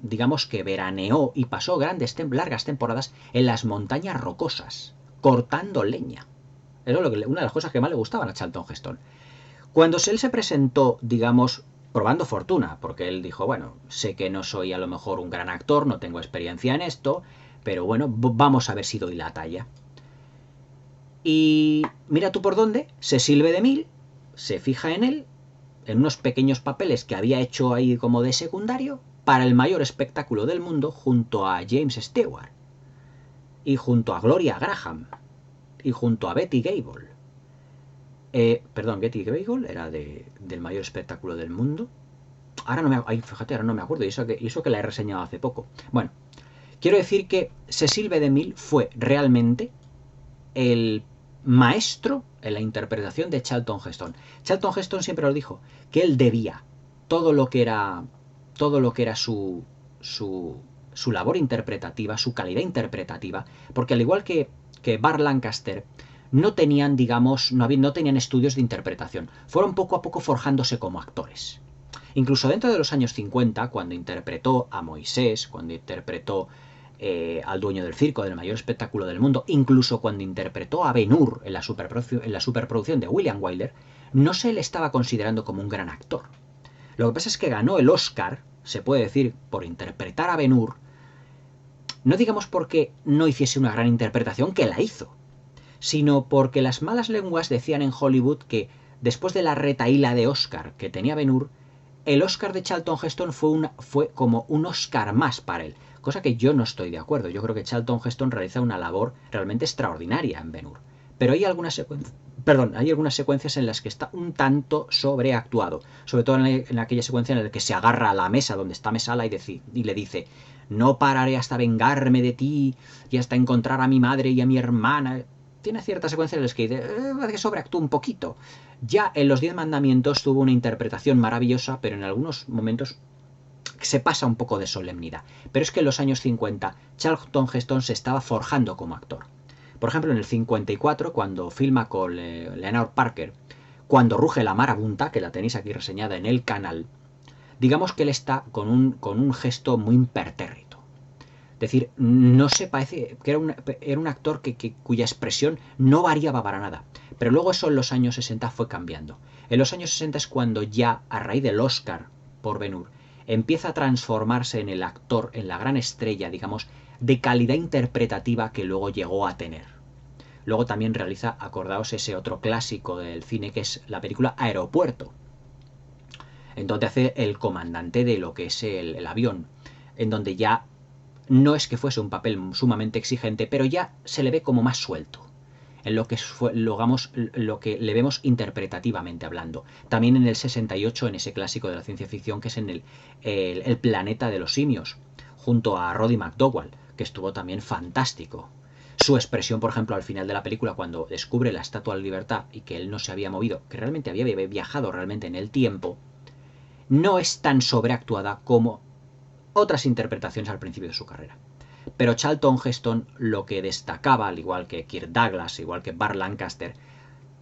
digamos que veraneó y pasó largas temporadas en las montañas rocosas, cortando leña. Eso es una de las cosas que más le gustaban a Charlton Heston. Cuando él se presentó, digamos, probando fortuna, porque él dijo, bueno, sé que no soy a lo mejor un gran actor, no tengo experiencia en esto, pero bueno, vamos a ver si doy la talla. Y mira tú por dónde, Cecil B. DeMille se fija en él, en unos pequeños papeles que había hecho ahí como de secundario, para el mayor espectáculo del mundo, junto a James Stewart, y junto a Gloria Graham, y junto a Betty Gable. Betty Gable era del mayor espectáculo del mundo. Ahora no me acuerdo, y eso que la he reseñado hace poco. Bueno, quiero decir que Cecil B. DeMille fue realmente el maestro en la interpretación de Charlton Heston. Charlton Heston siempre lo dijo, que él debía todo lo que era su labor interpretativa, su calidad interpretativa, porque al igual que Burt Lancaster, no tenían, digamos, no tenían estudios de interpretación. Fueron poco a poco forjándose como actores. Incluso dentro de los años 50, cuando interpretó a Moisés, cuando interpretó al dueño del circo, del mayor espectáculo del mundo, incluso cuando interpretó a Ben-Hur en la superproducción de William Wyler, no se le estaba considerando como un gran actor. Lo que pasa es que ganó el Oscar, se puede decir, por interpretar a Ben-Hur, no digamos porque no hiciese una gran interpretación, que la hizo, sino porque las malas lenguas decían en Hollywood que después de la retahíla de Oscar que tenía Ben-Hur, el Oscar de Charlton Heston fue como un Oscar más para él, cosa que yo no estoy de acuerdo. Yo creo que Charlton Heston realiza una labor realmente extraordinaria en Ben-Hur, pero hay algunas secuencias en las que está un tanto sobreactuado, sobre todo en aquella secuencia en la que se agarra a la mesa donde está Mesala y le dice: no pararé hasta vengarme de ti y hasta encontrar a mi madre y a mi hermana. Tiene ciertas secuencias en las que que sobreactúa un poquito. Ya en los 10 mandamientos tuvo una interpretación maravillosa, pero en algunos momentos se pasa un poco de solemnidad. Pero es que en los años 50 Charlton Heston se estaba forjando como actor. Por ejemplo, en el 54, cuando filma con Leonard Parker, cuando ruge la marabunta, que la tenéis aquí reseñada en el canal, digamos que él está con un gesto muy impertérrito. Es decir, no se parece, que era un actor cuya expresión no variaba para nada. Pero luego eso en los años 60 fue cambiando. En los años 60 es cuando ya, a raíz del Oscar por Ben-Hur, empieza a transformarse en el actor, en la gran estrella, digamos, de calidad interpretativa que luego llegó a tener. Luego también realiza, acordaos, ese otro clásico del cine que es la película Aeropuerto, en donde hace el comandante de lo que es el avión, en donde ya no es que fuese un papel sumamente exigente, pero ya se le ve como más suelto en lo que le vemos interpretativamente hablando. También en el 68, en ese clásico de la ciencia ficción, que es en el planeta de los simios, junto a Roddy McDowall, que estuvo también fantástico. Su expresión, por ejemplo, al final de la película, cuando descubre la Estatua de la Libertad y que él no se había movido, que realmente había viajado realmente en el tiempo, no es tan sobreactuada como otras interpretaciones al principio de su carrera. Pero Charlton Heston lo que destacaba, al igual que Kirk Douglas, igual que Burt Lancaster,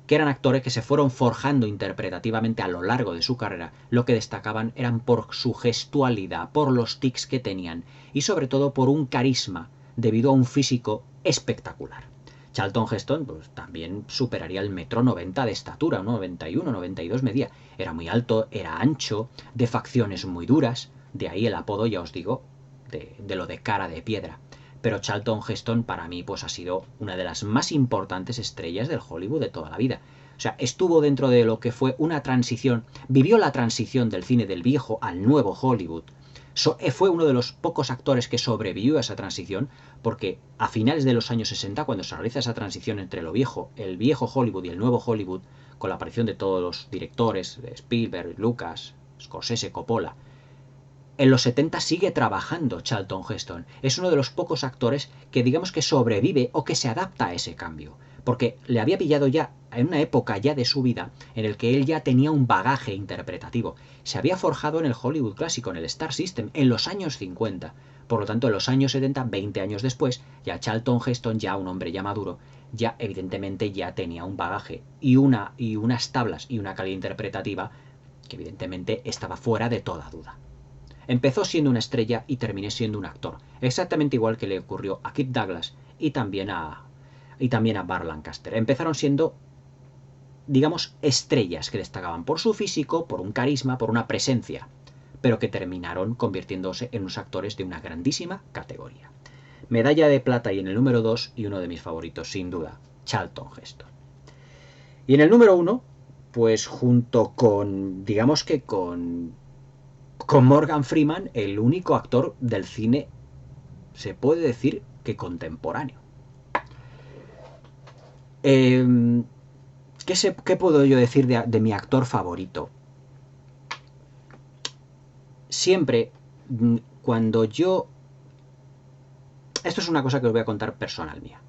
que eran actores que se fueron forjando interpretativamente a lo largo de su carrera, lo que destacaban eran por su gestualidad, por los tics que tenían y sobre todo por un carisma debido a un físico espectacular. Charlton Heston pues, también superaría el 1,90 m de estatura, 91, 92 medía. Era muy alto, era ancho, de facciones muy duras, de ahí el apodo, ya os digo, de lo de cara de piedra. Pero Charlton Heston para mí pues ha sido una de las más importantes estrellas del Hollywood de toda la vida. O sea, estuvo dentro de lo que fue una transición, vivió la transición del cine del viejo al nuevo Hollywood. Fue uno de los pocos actores que sobrevivió a esa transición, porque a finales de los años 60, cuando se realiza esa transición entre el viejo Hollywood y el nuevo Hollywood, con la aparición de todos los directores, de Spielberg, Lucas, Scorsese, Coppola, en los 70 sigue trabajando Charlton Heston. Es uno de los pocos actores que digamos que sobrevive o que se adapta a ese cambio. Porque le había pillado ya en una época ya de su vida en el que él ya tenía un bagaje interpretativo. Se había forjado en el Hollywood clásico, en el Star System, en los años 50. Por lo tanto, en los años 70, 20 años después, ya Charlton Heston, ya un hombre ya maduro, ya evidentemente ya tenía un bagaje y unas tablas y una calidad interpretativa que evidentemente estaba fuera de toda duda. Empezó siendo una estrella y terminé siendo un actor, exactamente igual que le ocurrió a Kirk Douglas y también a Burt Lancaster. Empezaron siendo, digamos, estrellas que destacaban por su físico, por un carisma, por una presencia, pero que terminaron convirtiéndose en unos actores de una grandísima categoría. Medalla de plata y en el número 2, y uno de mis favoritos, sin duda, Charlton Heston. Y en el número 1, pues junto con, digamos que con Morgan Freeman, el único actor del cine, se puede decir que contemporáneo. ¿Qué puedo yo decir de mi actor favorito? Siempre, cuando yo... Esto es una cosa que os voy a contar personal mía.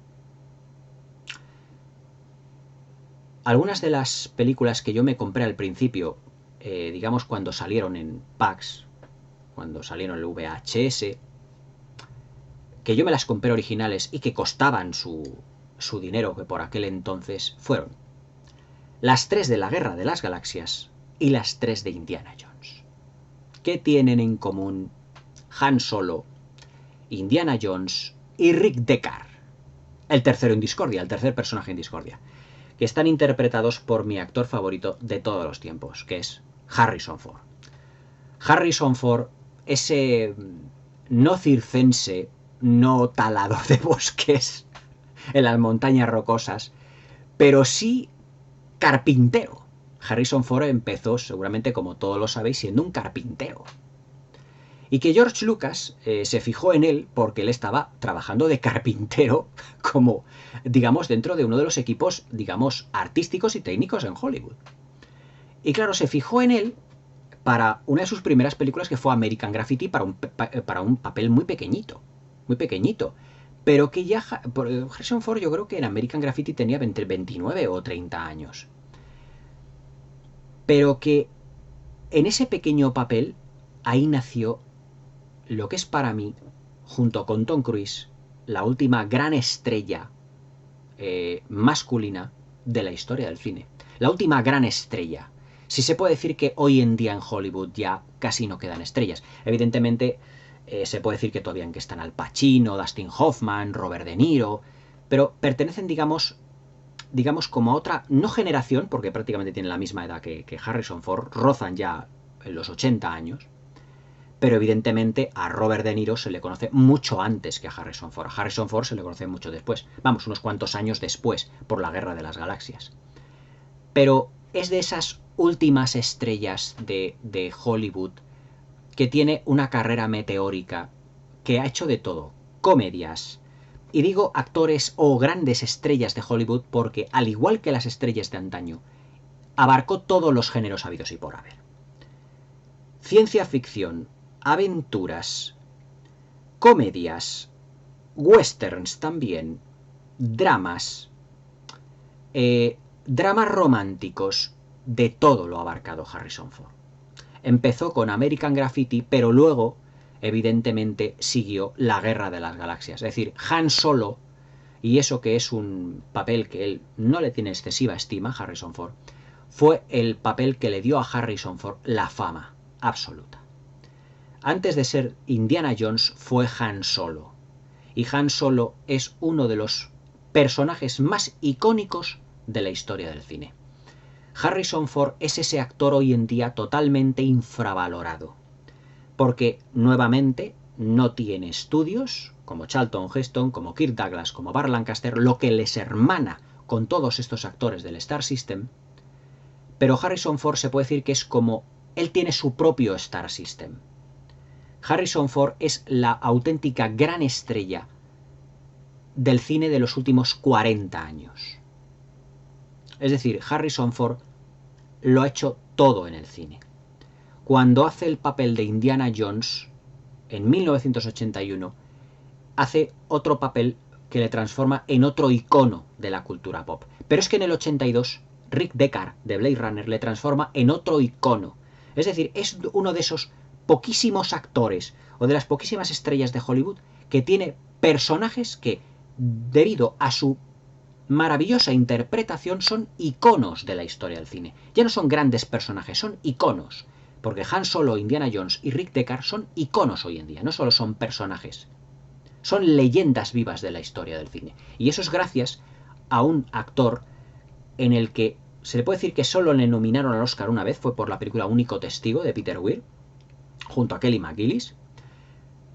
Algunas de las películas que yo me compré al principio, digamos cuando salieron en PAX, cuando salieron en el VHS, que yo me las compré originales y que costaban su dinero, que por aquel entonces fueron las 3 de la Guerra de las Galaxias y las 3 de Indiana Jones. ¿Qué tienen en común Han Solo, Indiana Jones y Rick Deckard? El tercero en discordia, el tercer personaje en discordia, que están interpretados por mi actor favorito de todos los tiempos, que es Harrison Ford. Harrison Ford, ese no circense, no talador de bosques en las montañas rocosas, pero sí carpintero. Harrison Ford empezó, seguramente como todos lo sabéis, siendo un carpintero. Y que George Lucas se fijó en él porque él estaba trabajando de carpintero como, digamos, dentro de uno de los equipos, digamos, artísticos y técnicos en Hollywood. Y claro, se fijó en él para una de sus primeras películas, que fue American Graffiti, para un papel muy pequeñito, pero que ya Harrison Ford, yo creo que en American Graffiti tenía entre 29 o 30 años, pero que en ese pequeño papel ahí nació lo que es para mí, junto con Tom Cruise, la última gran estrella masculina de la historia del cine, la última gran estrella. Si se puede decir que hoy en día en Hollywood ya casi no quedan estrellas. Evidentemente se puede decir que todavía que están Al Pacino, Dustin Hoffman, Robert De Niro, pero pertenecen, digamos como a otra, no generación, porque prácticamente tienen la misma edad que Harrison Ford, rozan ya en los 80 años, pero evidentemente a Robert De Niro se le conoce mucho antes que a Harrison Ford. A Harrison Ford se le conoce mucho después, vamos, unos cuantos años después, por la Guerra de las Galaxias. Pero es de esas últimas estrellas de Hollywood que tiene una carrera meteórica, que ha hecho de todo, comedias, y digo actores o grandes estrellas de Hollywood porque, al igual que las estrellas de antaño, abarcó todos los géneros habidos y por haber. Ciencia ficción, aventuras, comedias, westerns también, dramas, dramas románticos, de todo lo ha abarcado Harrison Ford. Empezó con American Graffiti, pero luego, evidentemente, siguió la Guerra de las Galaxias. Es decir, Han Solo, y eso que es un papel que él no le tiene excesiva estima, Harrison Ford, fue el papel que le dio a Harrison Ford la fama absoluta. Antes de ser Indiana Jones fue Han Solo, y Han Solo es uno de los personajes más icónicos de la historia del cine. Harrison Ford es ese actor hoy en día totalmente infravalorado, porque nuevamente no tiene estudios como Charlton Heston, como Kirk Douglas, como Burt Lancaster, lo que les hermana con todos estos actores del Star System, pero Harrison Ford se puede decir que es como él tiene su propio Star System. Harrison Ford es la auténtica gran estrella del cine de los últimos 40 años. Es decir, Harrison Ford lo ha hecho todo en el cine. Cuando hace el papel de Indiana Jones, en 1981, hace otro papel que le transforma en otro icono de la cultura pop. Pero es que en el 82, Rick Deckard, de Blade Runner, le transforma en otro icono. Es decir, es uno de esos poquísimos actores o de las poquísimas estrellas de Hollywood que tiene personajes que, debido a su maravillosa interpretación, son iconos de la historia del cine. Ya no son grandes personajes, son iconos. Porque Han Solo, Indiana Jones y Rick Deckard son iconos hoy en día, no solo son personajes. Son leyendas vivas de la historia del cine. Y eso es gracias a un actor en el que se le puede decir que solo le nominaron al Oscar una vez, fue por la película Único Testigo de Peter Weir, junto a Kelly McGillis,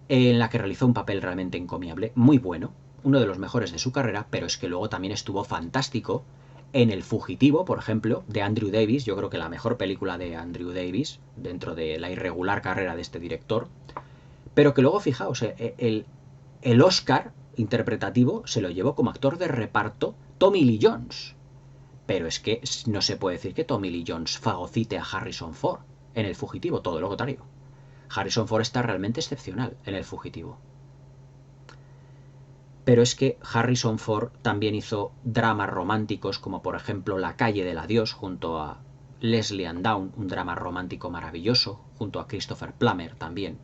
en la que realizó un papel realmente encomiable, muy bueno, uno de los mejores de su carrera, pero es que luego también estuvo fantástico en El Fugitivo, por ejemplo, de Andrew Davis. Yo creo que la mejor película de Andrew Davis, dentro de la irregular carrera de este director, pero que luego, fijaos, el Oscar interpretativo se lo llevó como actor de reparto Tommy Lee Jones. Pero es que no se puede decir que Tommy Lee Jones fagocite a Harrison Ford en El Fugitivo, todo lo contrario. Harrison Ford está realmente excepcional en El Fugitivo. Pero es que Harrison Ford también hizo dramas románticos, como por ejemplo La calle del adiós, junto a Leslie Ann Down, un drama romántico maravilloso, junto a Christopher Plummer también,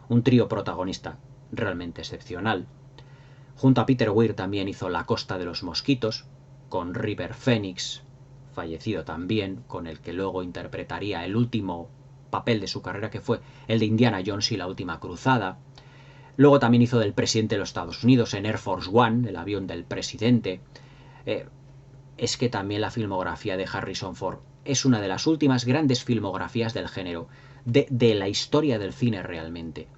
un trío protagonista realmente excepcional. Junto a Peter Weir también hizo La costa de los mosquitos, con River Phoenix, fallecido también, con el que luego interpretaría el último papel de su carrera, que fue el de Indiana Jones y la última cruzada. Luego también hizo del presidente de los Estados Unidos en Air Force One, el avión del presidente. Es que también la filmografía de Harrison Ford es una de las últimas grandes filmografías del género. de la historia del cine realmente.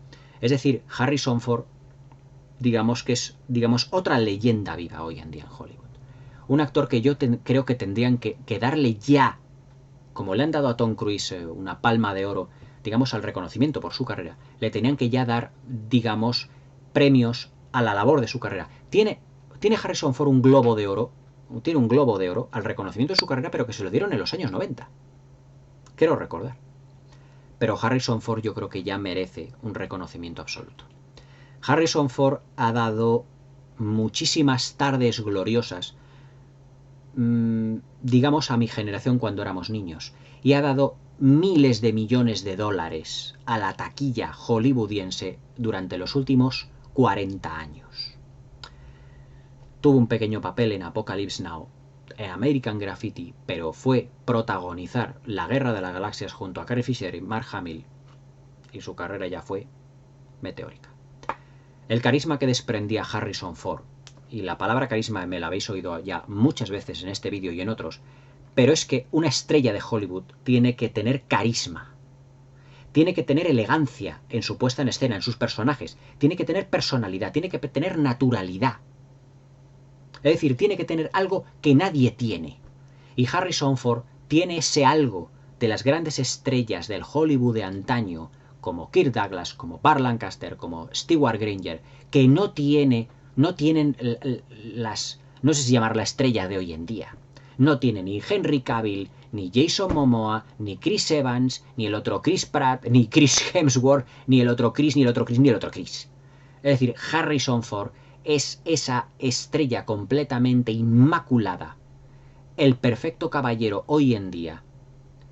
Es decir, Harrison Ford, digamos que es, digamos, otra leyenda viva hoy en día en Hollywood. Un actor que yo creo que tendrían que darle ya, como le han dado a Tom Cruise una palma de oro, digamos, al reconocimiento por su carrera, le tenían que ya dar, digamos, premios a la labor de su carrera. Tiene Harrison Ford un globo de oro, tiene un globo de oro al reconocimiento de su carrera, pero que se lo dieron en los años 90. Quiero recordar. Pero Harrison Ford yo creo que ya merece un reconocimiento absoluto. Harrison Ford ha dado muchísimas tardes gloriosas, digamos, a mi generación cuando éramos niños, y ha dado miles de millones de dólares a la taquilla hollywoodiense durante los últimos 40 años. Tuvo un pequeño papel en Apocalypse Now, en American Graffiti, pero fue protagonizar la Guerra de las Galaxias junto a Carrie Fisher y Mark Hamill, y su carrera ya fue meteórica. El carisma que desprendía Harrison Ford, y la palabra carisma me la habéis oído ya muchas veces en este vídeo y en otros, pero es que una estrella de Hollywood tiene que tener carisma, tiene que tener elegancia en su puesta en escena, en sus personajes, tiene que tener personalidad, tiene que tener naturalidad. Es decir, tiene que tener algo que nadie tiene. Y Harrison Ford tiene ese algo de las grandes estrellas del Hollywood de antaño, como Kirk Douglas, como Burt Lancaster, como Stewart Granger, que no tienen las, no sé si llamar la estrella de hoy en día. No tiene ni Henry Cavill, ni Jason Momoa, ni Chris Evans, ni el otro Chris Pratt, ni Chris Hemsworth, ni el otro Chris, ni el otro Chris, ni el otro Chris. Es decir, Harrison Ford es esa estrella completamente inmaculada, el perfecto caballero hoy en día,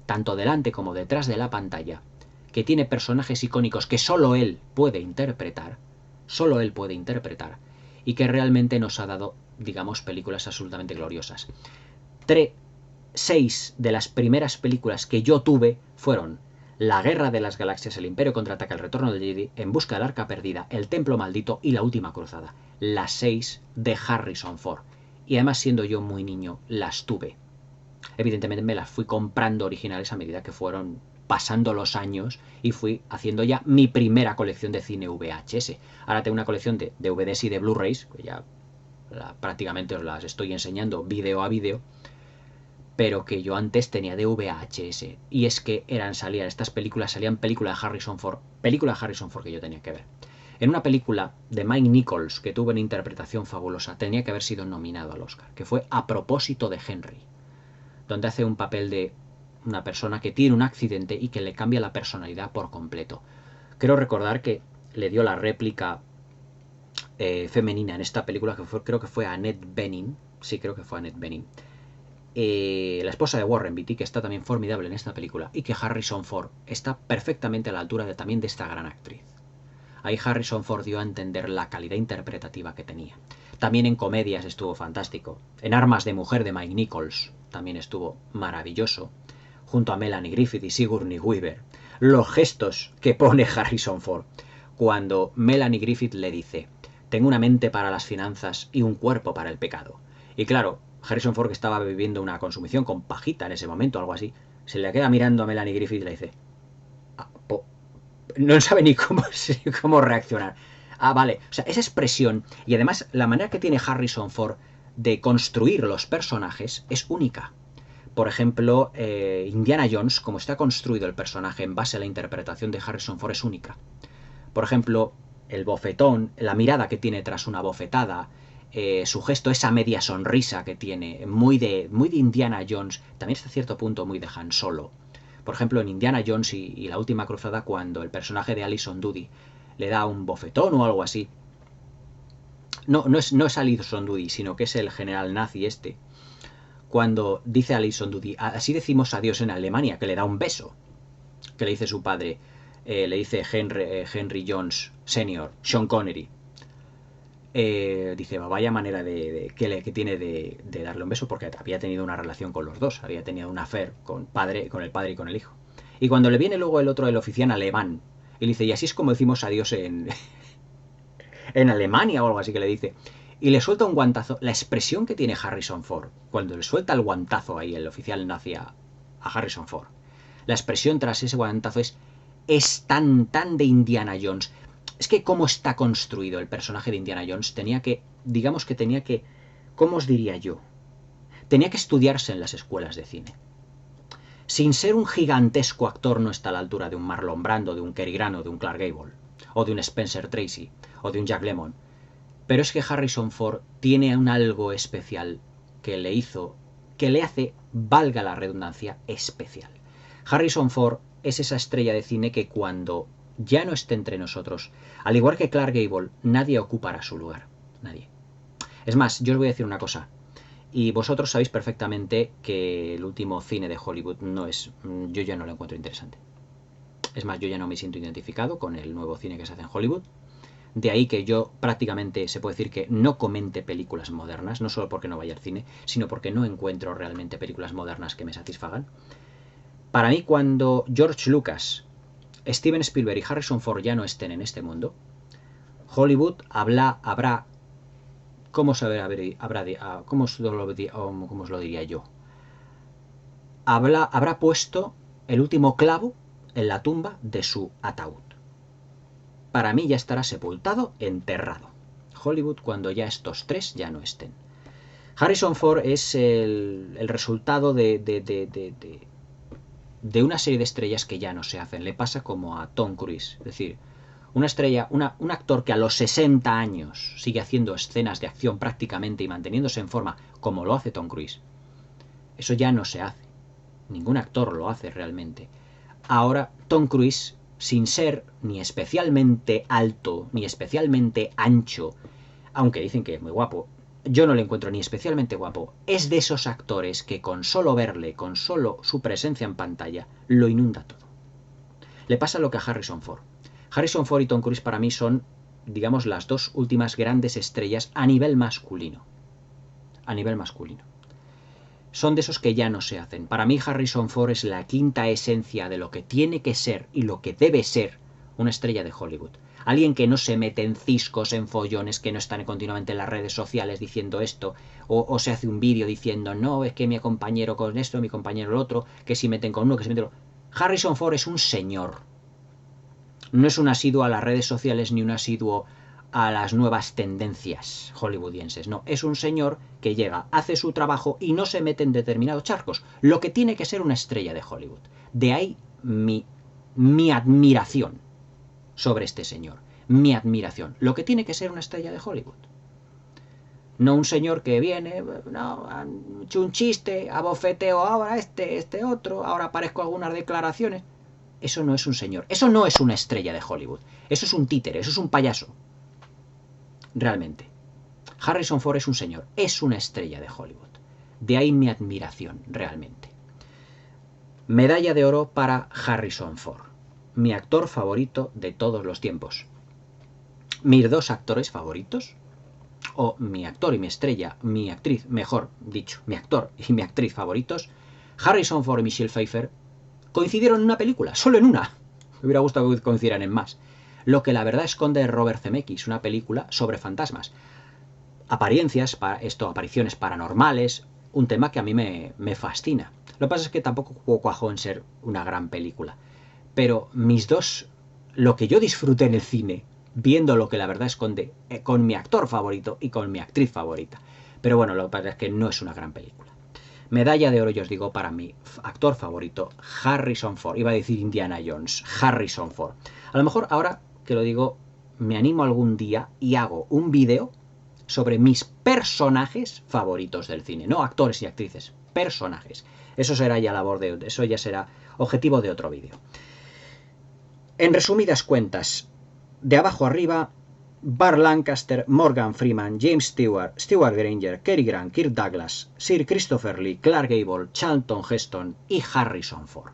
tanto delante como detrás de la pantalla, que tiene personajes icónicos que solo él puede interpretar, y que realmente nos ha dado, digamos, películas absolutamente gloriosas. 6 de las primeras películas que yo tuve fueron La Guerra de las Galaxias, El Imperio contraataca, El Retorno del Jedi, En busca del Arca Perdida, El Templo Maldito y La Última Cruzada. Las 6 de Harrison Ford. Y además, siendo yo muy niño, las tuve. Evidentemente me las fui comprando originales a medida que fueron pasando los años y fui haciendo ya mi primera colección de cine VHS. Ahora tengo una colección de DVDs y de Blu-rays, que ya prácticamente os las estoy enseñando vídeo a vídeo, pero que yo antes tenía de VHS. Y es que salían películas de Harrison Ford, que yo tenía que ver. En una película de Mike Nichols, que tuvo una interpretación fabulosa, tenía que haber sido nominado al Oscar, que fue A propósito de Henry, donde hace un papel de una persona que tiene un accidente y que le cambia la personalidad por completo. Quiero recordar que le dio la réplica femenina en esta película, creo que fue a Annette Bening, la esposa de Warren Beatty, que está también formidable en esta película, y que Harrison Ford está perfectamente a la altura también de esta gran actriz. Ahí Harrison Ford dio a entender la calidad interpretativa que tenía. También en comedias estuvo fantástico. En Armas de Mujer de Mike Nichols también estuvo maravilloso, junto a Melanie Griffith y Sigourney Weaver. Los gestos que pone Harrison Ford cuando Melanie Griffith le dice: tengo una mente para las finanzas y un cuerpo para el pecado. Y claro, Harrison Ford, que estaba viviendo una consumición con pajita en ese momento, algo así, se le queda mirando a Melanie Griffith y le dice: no sabe ni cómo reaccionar. Vale. O sea, esa expresión y además la manera que tiene Harrison Ford de construir los personajes es única. Por ejemplo, Indiana Jones, como está construido el personaje en base a la interpretación de Harrison Ford, es única. Por ejemplo, el bofetón, la mirada que tiene tras una bofetada, su gesto, esa media sonrisa que tiene, muy de Indiana Jones, también hasta cierto punto muy de Han Solo. Por ejemplo, en Indiana Jones y La Última Cruzada, cuando el personaje de Alison Doody le da un bofetón o algo así. No es Alison Doody, sino que es el general nazi este. Cuando dice Alison Doody: así decimos adiós en Alemania, que le da un beso. Que le dice su padre, le dice Henry Jones Sr., Sean Connery. Dice: vaya manera que tiene de darle un beso, porque había tenido una relación con los dos, había tenido una affair con el padre y con el hijo. Y cuando le viene luego el oficial alemán, y le dice: y así es como decimos adiós en Alemania o algo así, que le dice, y le suelta un guantazo. La expresión que tiene Harrison Ford cuando le suelta el guantazo ahí el oficial nazi a Harrison Ford, la expresión tras ese guantazo es: es tan de Indiana Jones. Es que cómo está construido el personaje de Indiana Jones tenía que, digamos que tenía que, ¿cómo os diría yo? Tenía que estudiarse en las escuelas de cine. Sin ser un gigantesco actor no está a la altura de un Marlon Brando, de un Cary Grant o de un Clark Gable, o de un Spencer Tracy, o de un Jack Lemmon. Pero es que Harrison Ford tiene un algo especial que le hizo, que le hace, valga la redundancia, especial. Harrison Ford es esa estrella de cine que cuando ya no esté entre nosotros, al igual que Clark Gable, nadie ocupará su lugar. Nadie. Es más, yo os voy a decir una cosa. Y vosotros sabéis perfectamente que el último cine de Hollywood no es... Yo ya no lo encuentro interesante. Es más, yo ya no me siento identificado con el nuevo cine que se hace en Hollywood. De ahí que yo prácticamente se puede decir que no comente películas modernas, no solo porque no vaya al cine, sino porque no encuentro realmente películas modernas que me satisfagan. Para mí, cuando George Lucas, Steven Spielberg y Harrison Ford ya no estén en este mundo, Hollywood habrá ¿cómo os lo diría yo? Habrá puesto el último clavo en la tumba de su ataúd. Para mí ya estará sepultado, enterrado. Hollywood cuando ya estos tres ya no estén. Harrison Ford es el resultado de una serie de estrellas que ya no se hacen. Le pasa como a Tom Cruise. Es decir, una estrella, un actor que a los 60 años sigue haciendo escenas de acción prácticamente y manteniéndose en forma como lo hace Tom Cruise. Eso ya no se hace. Ningún actor lo hace realmente. Ahora Tom Cruise, sin ser ni especialmente alto ni especialmente ancho, aunque dicen que es muy guapo, yo no le encuentro ni especialmente guapo, es de esos actores que con solo verle, con solo su presencia en pantalla, lo inunda todo. Le pasa lo que a Harrison Ford. Harrison Ford y Tom Cruise para mí son, digamos, las dos últimas grandes estrellas a nivel masculino. A nivel masculino. Son de esos que ya no se hacen. Para mí Harrison Ford es la quinta esencia de lo que tiene que ser y lo que debe ser una estrella de Hollywood. Alguien que no se mete en ciscos, en follones, que no están continuamente en las redes sociales diciendo esto, o se hace un vídeo diciendo, no, es que mi compañero con esto, mi compañero el otro, que si meten con uno, que si meten con otro. Harrison Ford es un señor. No es un asiduo a las redes sociales ni un asiduo a las nuevas tendencias hollywoodienses. No, es un señor que llega, hace su trabajo y no se mete en determinados charcos. Lo que tiene que ser una estrella de Hollywood. De ahí mi admiración sobre este señor. Mi admiración. Lo que tiene que ser una estrella de Hollywood. No un señor que viene, no, han hecho un chiste, abofeteo ahora este otro, ahora aparezco algunas declaraciones. Eso no es un señor. Eso no es una estrella de Hollywood. Eso es un títere, eso es un payaso. Realmente. Harrison Ford es un señor, es una estrella de Hollywood. De ahí mi admiración, realmente. Medalla de oro para Harrison Ford. Mi actor favorito de todos los tiempos. Mis dos actores favoritos, o mi actor y mi estrella, mi actriz, mejor dicho, mi actor y mi actriz favoritos, Harrison Ford y Michelle Pfeiffer, coincidieron en una película, solo en una. Me hubiera gustado que coincidieran en más. Lo que la verdad esconde Robert Zemeckis, una película sobre fantasmas. Apariciones paranormales, un tema que a mí me fascina. Lo que pasa es que tampoco cuajó en ser una gran película. Pero lo que yo disfruté en el cine, viendo lo que la verdad esconde, con mi actor favorito y con mi actriz favorita. Pero bueno, lo que pasa es que no es una gran película. Medalla de oro, yo os digo, para mi actor favorito, Harrison Ford. Iba a decir Indiana Jones, Harrison Ford. A lo mejor ahora que lo digo, me animo algún día y hago un vídeo sobre mis personajes favoritos del cine. No actores y actrices, personajes. Eso será ya eso ya será objetivo de otro vídeo. En resumidas cuentas, de abajo arriba, Burt Lancaster, Morgan Freeman, James Stewart, Stewart Granger, Cary Grant, Kirk Douglas, Sir Christopher Lee, Clark Gable, Charlton Heston y Harrison Ford.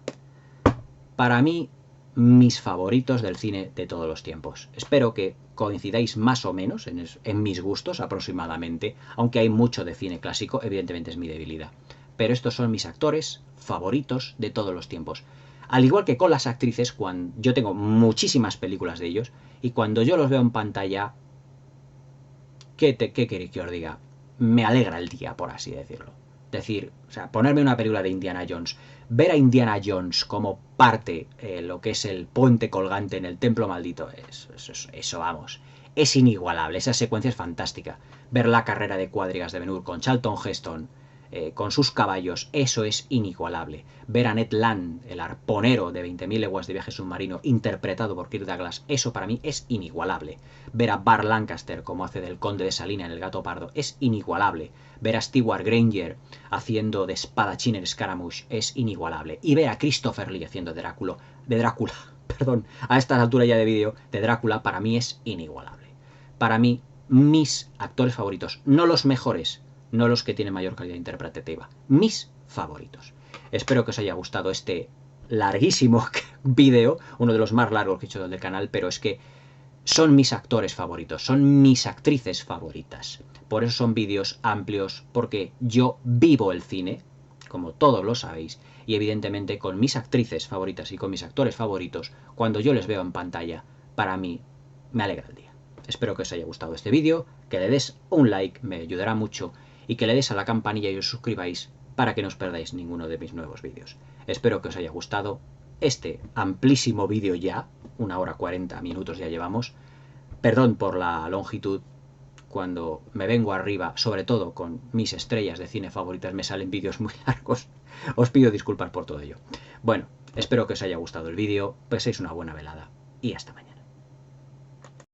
Para mí, mis favoritos del cine de todos los tiempos. Espero que coincidáis más o menos en mis gustos aproximadamente, aunque hay mucho de cine clásico, evidentemente es mi debilidad. Pero estos son mis actores favoritos de todos los tiempos. Al igual que con las actrices, yo tengo muchísimas películas de ellos, y cuando yo los veo en pantalla, ¿qué queréis que os diga? Me alegra el día, por así decirlo. decir, o sea, ponerme una película de Indiana Jones, ver a Indiana Jones como parte lo que es el puente colgante en el templo maldito, eso vamos, es inigualable, esa secuencia es fantástica. Ver la carrera de cuadrigas de Ben-Hur con Charlton Heston, con sus caballos, eso es inigualable. Ver a Ned Land, el arponero de 20.000 leguas de viaje submarino, interpretado por Kirk Douglas, eso para mí es inigualable. Ver a Burt Lancaster como hace del conde de Salina en El gato pardo es inigualable. Ver a Stewart Granger haciendo de espadachín en Scaramouche es inigualable. Y ver a Christopher Lee haciendo de Drácula, perdón, a estas alturas ya de vídeo, de Drácula, para mí es inigualable. Para mí, mis actores favoritos, no los mejores, no los que tienen mayor calidad interpretativa, mis favoritos. Espero que os haya gustado este larguísimo vídeo, uno de los más largos que he hecho del canal, pero es que son mis actores favoritos, son mis actrices favoritas. Por eso son vídeos amplios, porque yo vivo el cine, como todos lo sabéis, y evidentemente con mis actrices favoritas y con mis actores favoritos, cuando yo les veo en pantalla, para mí me alegra el día. Espero que os haya gustado este vídeo, que le des un like, me ayudará mucho, y que le des a la campanilla y os suscribáis para que no os perdáis ninguno de mis nuevos vídeos. Espero que os haya gustado este amplísimo vídeo ya, 1 hora 40 minutos ya llevamos. Perdón por la longitud, cuando me vengo arriba, sobre todo con mis estrellas de cine favoritas, me salen vídeos muy largos. Os pido disculpas por todo ello. Bueno, espero que os haya gustado el vídeo, paséis una buena velada y hasta mañana.